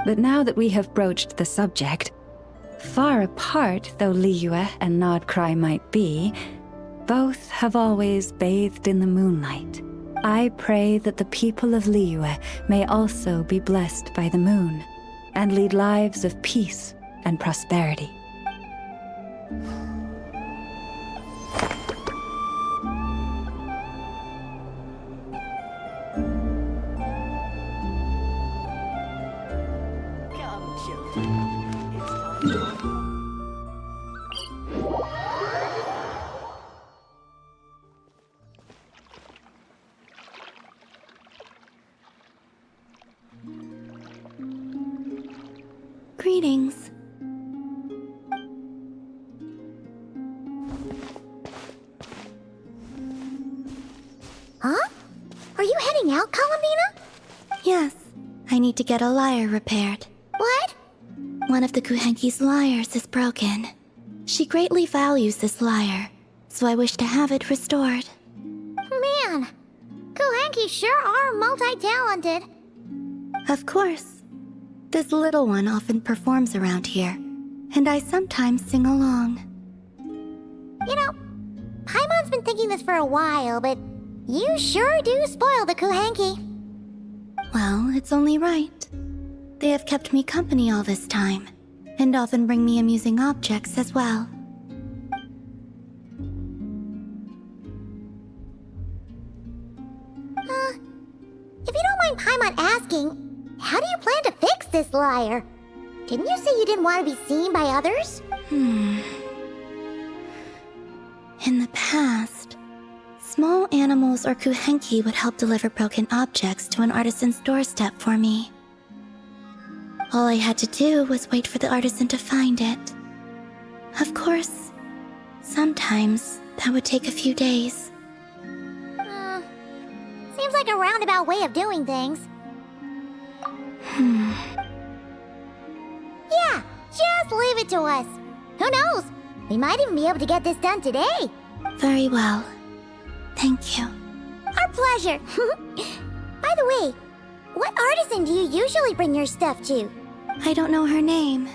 But now that we have broached the subject, far apart though Liyue and Krai might be, both have always bathed in the moonlight. I pray that the people of Liyue may also be blessed by the moon, and lead lives of peace and prosperity. Greetings. Huh? Are you heading out, Columbina? Yes, I need to get a lyre repaired. What? One of the Kuhenki's lyres is broken. She greatly values this lyre, so I wish to have it restored. Man, Kuhenki sure are multi-talented. Of course. This little one often performs around here, and I sometimes sing along. You know, Paimon's been thinking this for a while, but you sure do spoil the Kuhenki. Well, it's only right. They have kept me company all this time, and often bring me amusing objects as well. If you don't mind Paimon asking, how do you plan to fix this lyre? Didn't you say you didn't want to be seen by others? In the past, small animals or kuhenki would help deliver broken objects to an artisan's doorstep for me. All I had to do was wait for the artisan to find it. Of course, sometimes that would take a few days. Seems like a roundabout way of doing things. Yeah, just leave it to us. Who knows? We might even be able to get this done today. Very well. Thank you. Our pleasure. By the way, what artisan do you usually bring your stuff to? I don't know her name,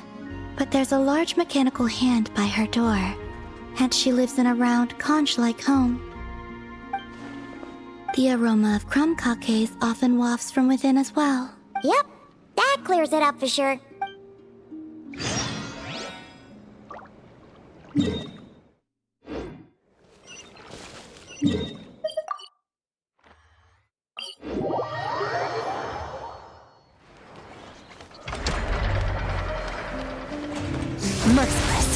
but there's a large mechanical hand by her door, and she lives in a round, conch-like home. The aroma of crumb cakes often wafts from within as well. Yep, that clears it up for sure. Merciless.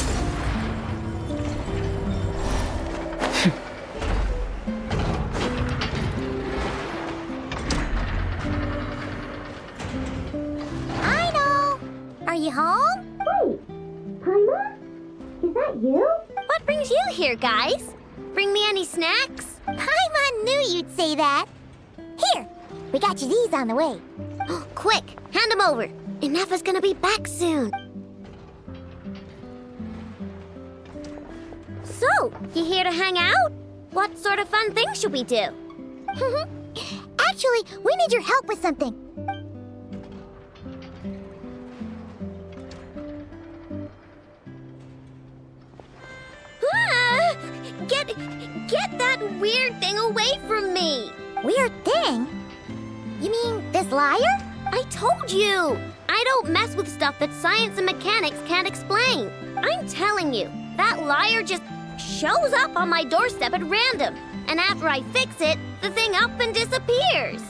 I know. Are you home? Wait, Paimon? Is that you? What brings you here, guys? Bring me any snacks? Paimon knew you'd say that. Here, we got you these on the way. Quick, hand them over. Inefa's gonna be back soon. So, you here to hang out? What sort of fun things should we do? Actually, we need your help with something. Ah! Get that weird thing away from me! Weird thing? You mean this lyre? I told you! I don't mess with stuff that science and mechanics can't explain. I'm telling you, that lyre just shows up on my doorstep at random. And after I fix it, the thing up and disappears.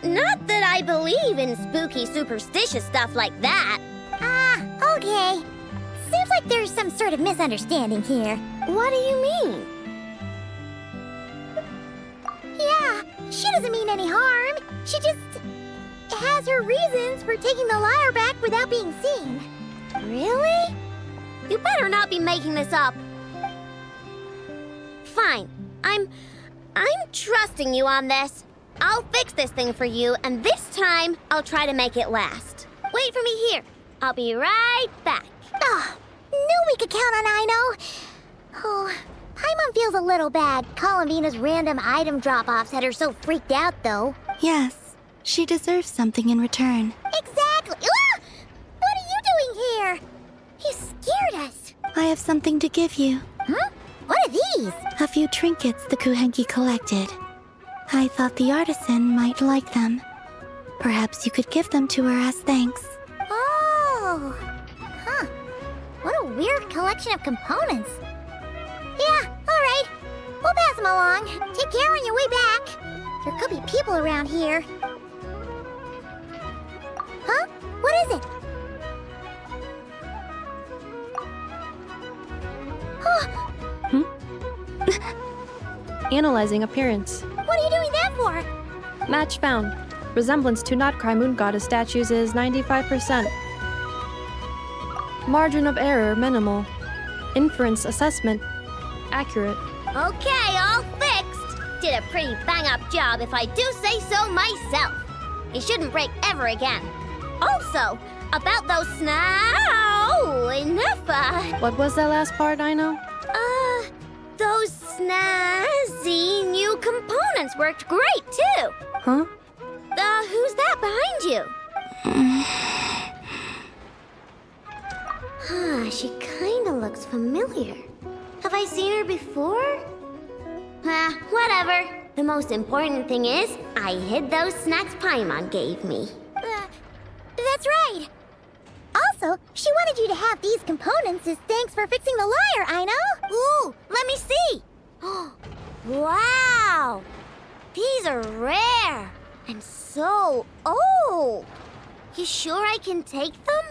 Not that I believe in spooky, superstitious stuff like that. Ah, okay. Seems like there's some sort of misunderstanding here. What do you mean? Yeah, she doesn't mean any harm. She just has her reasons for taking the lyre back without being seen. Really? You better not be making this up. Fine. I'm trusting you on this. I'll fix this thing for you, and this time I'll try to make it last. Wait for me here. I'll be right back. Oh, knew we could count on Aino. Oh, Paimon feels a little bad. Columbina's random item drop-offs had her so freaked out, though. Yes, she deserves something in return. Exactly. Ah! What are you doing here? You scared us. I have something to give you. Huh? What are these? A few trinkets the kuhenki collected. I thought the artisan might like them. Perhaps you could give them to her as thanks. Oh. Huh. What a weird collection of components. Yeah, all right. We'll pass them along. Take care on your way back. There could be people around here. Huh? What is it? Analyzing appearance. What are you doing that for? Match found. Resemblance to not Krai moon goddess statues is 95%. Margin of error minimal. Inference assessment accurate. Okay, all fixed. Did a pretty bang-up job if I do say so myself. It shouldn't break ever again. Also, about those Inefa. What was that last part, Aino? Those snazzy new components worked great, too. Huh? Who's that behind you? She kinda looks familiar. Have I seen her before? Whatever. The most important thing is, I hid those snacks Paimon gave me. That's right. Also, she wanted you to have these components as thanks for fixing the lyre, Aino. Ooh, let me see. Wow! These are rare. And so old. You sure I can take them?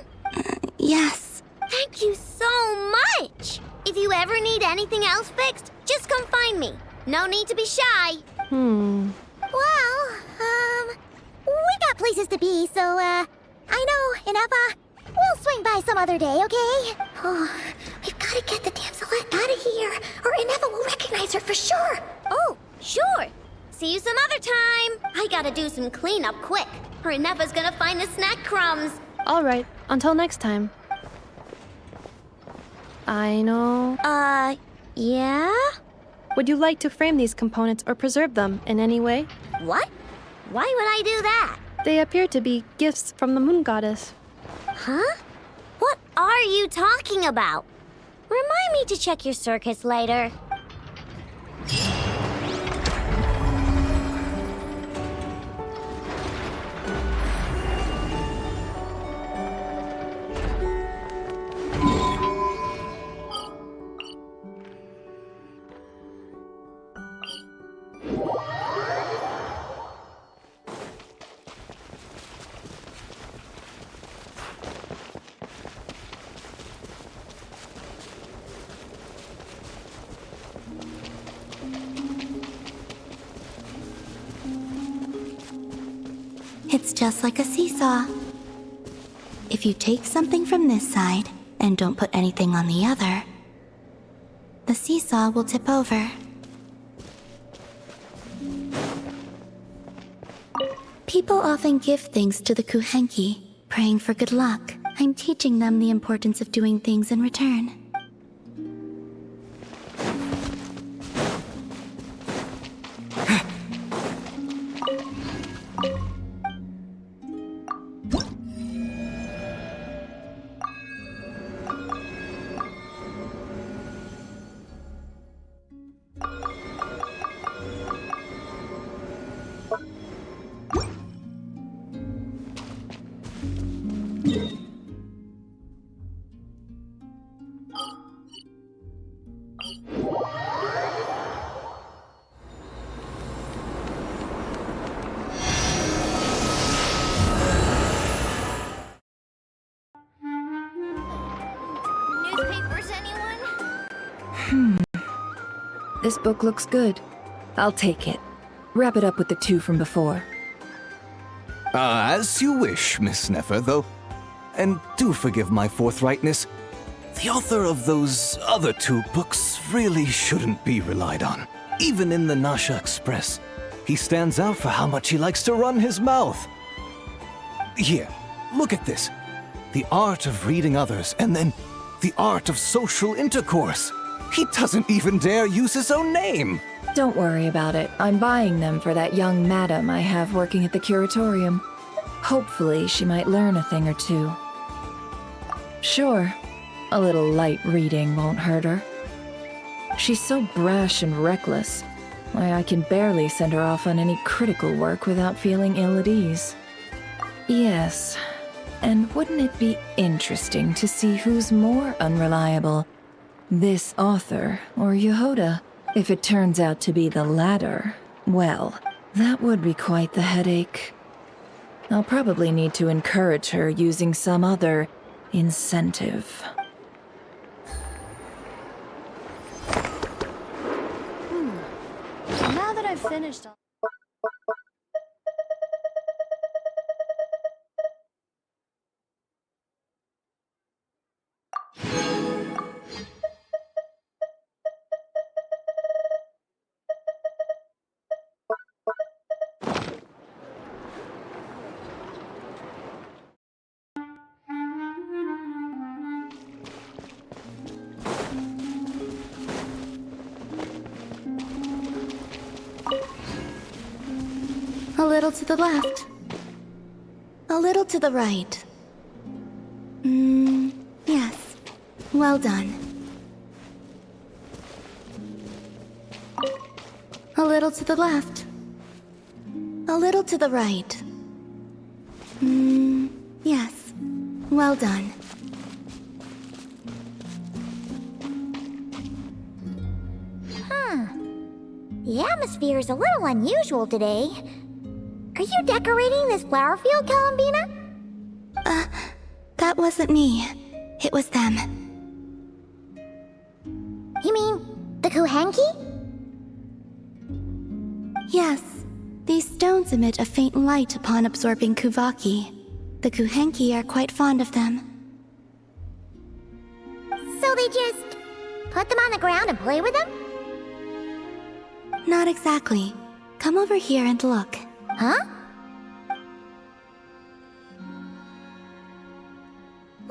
Yes. Thank you so much! If you ever need anything else fixed, just come find me. No need to be shy. Well, we got places to be, so, I know, Ineppa, we'll swing by some other day, okay? Oh, we've gotta get the damselette out of here, or Ineppa will recognize her for sure. Oh, sure. See you some other time. I gotta do some cleanup quick, or Ineppa's gonna find the snack crumbs. All right, until next time. I know. Yeah? Would you like to frame these components or preserve them in any way? What? Why would I do that? They appear to be gifts from the moon goddess. Huh? What are you talking about? Remind me to check your circuits later. It's just like a seesaw. If you take something from this side and don't put anything on the other, the seesaw will tip over. People often give things to the Kuhenki, praying for good luck. I'm teaching them the importance of doing things in return. Newspapers, anyone? This book looks good. I'll take it. Wrap it up with the 2 from before. As you wish, Miss Nefer, though. And do forgive my forthrightness. The author of those other 2 books really shouldn't be relied on. Even in the Nasha Express, he stands out for how much he likes to run his mouth. Here, look at this. The art of reading others, and then the art of social intercourse. He doesn't even dare use his own name. Don't worry about it. I'm buying them for that young madam I have working at the curatorium. Hopefully, she might learn a thing or 2. Sure, a little light reading won't hurt her. She's so brash and reckless. Why, I can barely send her off on any critical work without feeling ill at ease. Yes, and wouldn't it be interesting to see who's more unreliable? This author or Yehoda? If it turns out to be the latter, well, that would be quite the headache. I'll probably need to encourage her using some other incentive. Now that I've finished all... A little to the left. A little to the right. Yes. Well done. A little to the left. A little to the right. Yes. Well done. The atmosphere is a little unusual today. Are you decorating this flower field, Columbina? That wasn't me. It was them. You mean the Kuhenki? Yes. These stones emit a faint light upon absorbing Kuvaki. The Kuhenki are quite fond of them. So they just put them on the ground and play with them? Not exactly. Come over here and look. Huh?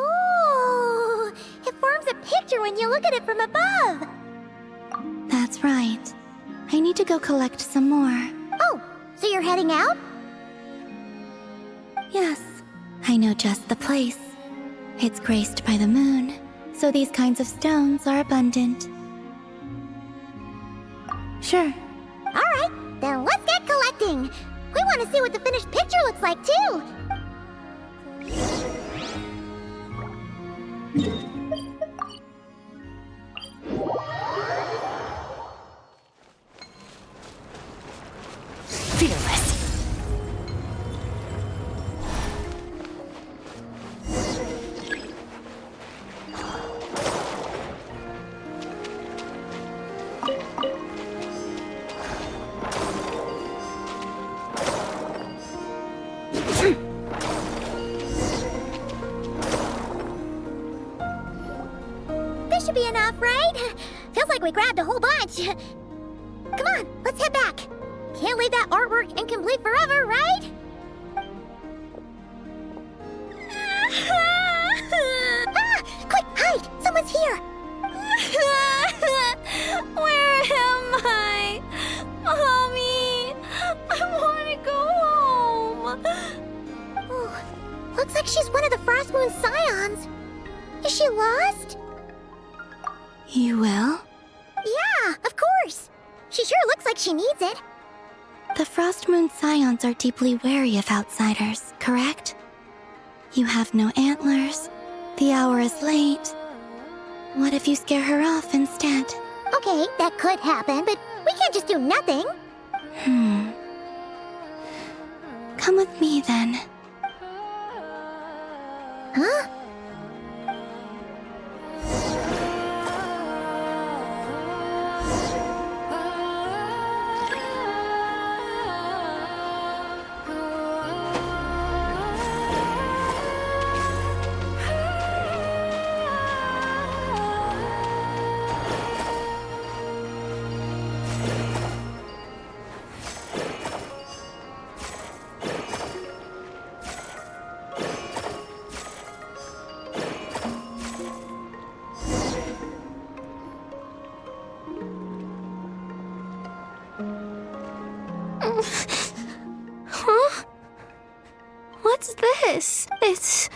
Ooh! It forms a picture when you look at it from above! That's right. I need to go collect some more. Oh, so you're heading out? Yes. I know just the place. It's graced by the moon, so these kinds of stones are abundant. Sure. Alright, then let's get collecting! We want to see what the finished picture looks like, too! Fearless. This should be enough, right? Feels like we grabbed a whole bunch. Come on, let's head back. Can't leave that artwork incomplete forever, right? Ah! Quick, hide! Someone's here! Where am I? Mommy! I want to go home! Oh, looks like she's one of the Frost Moon Scions. Is she lost? You will? Yeah, of course. She sure looks like she needs it. The Frost Moon Scions are deeply wary of outsiders, correct? You have no antlers. The hour is late. What if you scare her off instead? Okay, that could happen, but we can't just do nothing. Come with me then. Huh? Huh? What's this? It's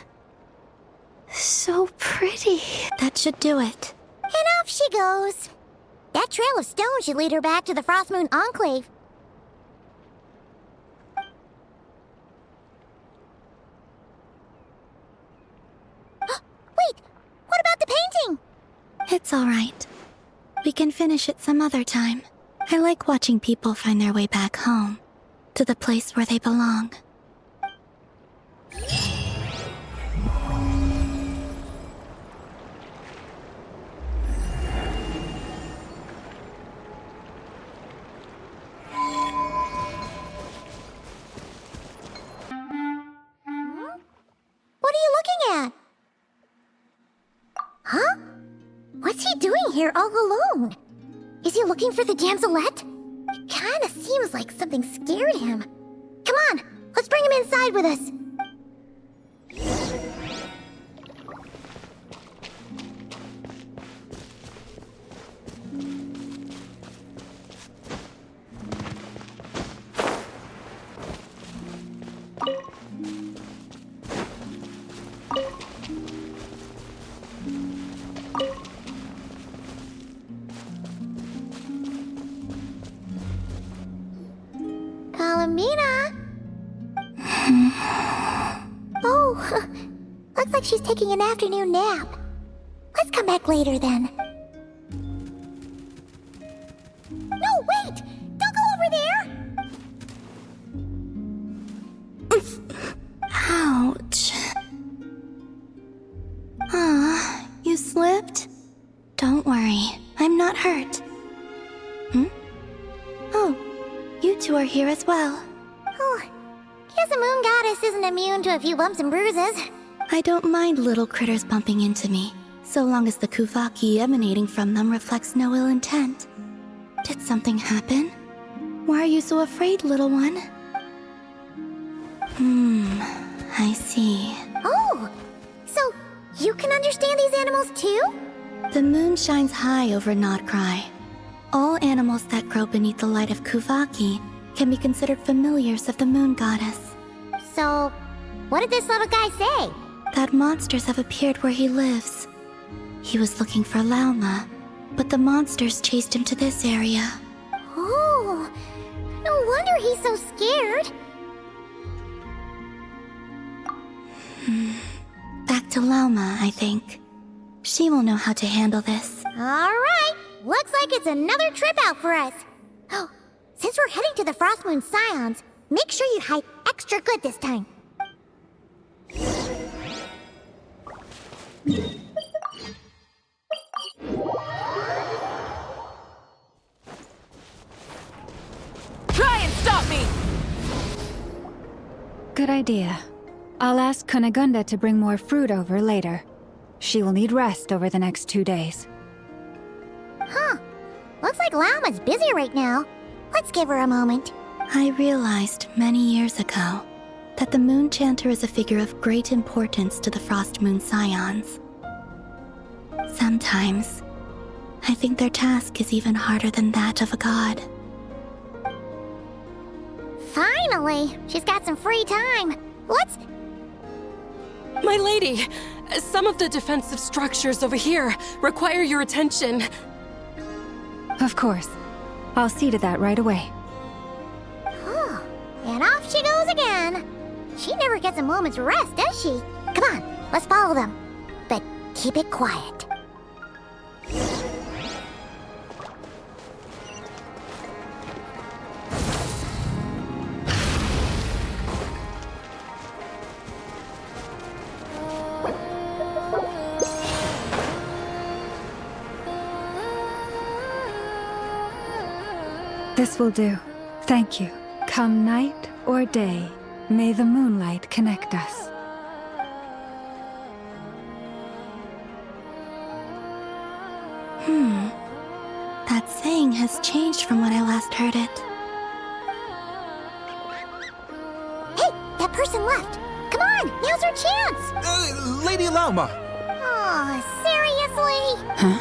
so pretty. That should do it. And off she goes. That trail of stone should lead her back to the Frost Moon Enclave. Wait, what about the painting? It's all right. We can finish it some other time. I like watching people find their way back home, to the place where they belong. What are you looking at? Huh? What's he doing here all alone? Is he looking for the damselette? It kinda seems like something scared him. Come on, let's bring him inside with us. Palomina? Oh, looks like she's taking an afternoon nap. Let's come back later then. No, wait! Don't go over there! hurt. Oh, you two are here as well. Oh, guess a moon goddess isn't immune to a few bumps and bruises. I don't mind little critters bumping into me, so long as the kuvaki emanating from them reflects no ill intent. Did something happen? Why are you so afraid, little one? I see. Oh, so you can understand these animals too? The moon shines high over Krai. All animals that grow beneath the light of Kuvaki can be considered familiars of the moon goddess. So, what did this little guy say? That monsters have appeared where he lives. He was looking for Lauma, but the monsters chased him to this area. Oh, no wonder he's so scared. Back to Lauma, I think. She will know how to handle this. Alright, looks like it's another trip out for us. Oh, since we're heading to the Frost Moon Scions, make sure you hide extra good this time. Try and stop me! Good idea. I'll ask Kunigunda to bring more fruit over later. She will need rest over the next 2 days. Huh. Looks like Lauma's busy right now. Let's give her a moment. I realized many years ago that the Moon Chanter is a figure of great importance to the Frost Moon Scions. Sometimes, I think their task is even harder than that of a god. Finally! She's got some free time. Let's... My lady, some of the defensive structures over here require your attention. Of course. I'll see to that right away. Oh, and off she goes again. She never gets a moment's rest, does she? Come on, let's follow them. But keep it quiet. This will do. Thank you. Come night or day, may the moonlight connect us. That saying has changed from when I last heard it. Hey, that person left. Come on, now's our chance. Lady Lauma! Oh, seriously? Huh?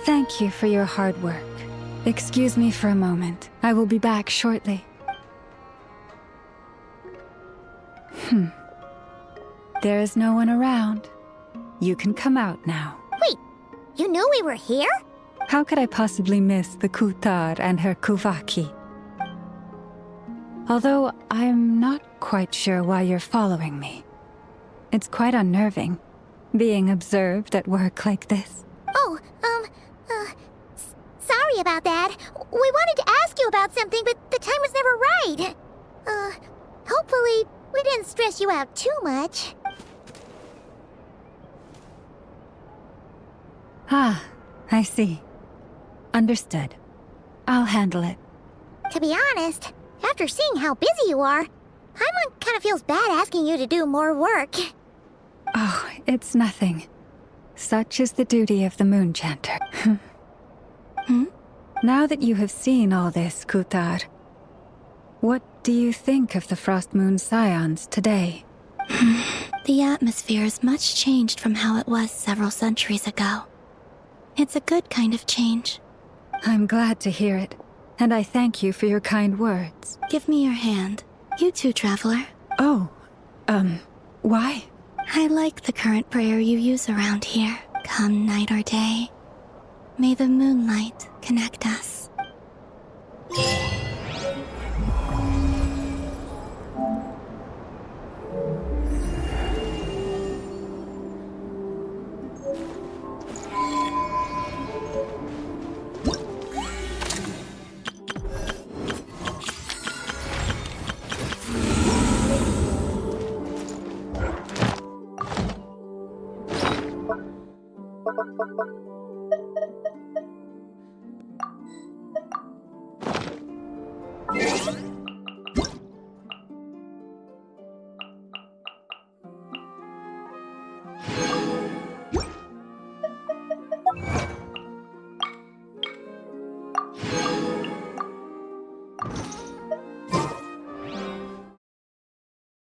Thank you for your hard work. Excuse me for a moment. I will be back shortly. There is no one around. You can come out now. Wait, you knew we were here? How could I possibly miss the Kutar and her Kuvaki? Although I'm not quite sure why you're following me. It's quite unnerving, being observed at work like this. Oh, sorry about that. We wanted to ask you about something, but the time was never right. Hopefully we didn't stress you out too much. Ah, I see. Understood. I'll handle it. To be honest, after seeing how busy you are, Paimon kind of feels bad asking you to do more work. Oh, it's nothing. Such is the duty of the Moon Chanter. Now that you have seen all this, Kutar, what do you think of the Frost Moon Scions today? The atmosphere is much changed from how it was several centuries ago. It's a good kind of change. I'm glad to hear it, and I thank you for your kind words. Give me your hand. You too, traveler. Oh, why? I like the current prayer you use around here. Come night or day, may the moonlight connect us.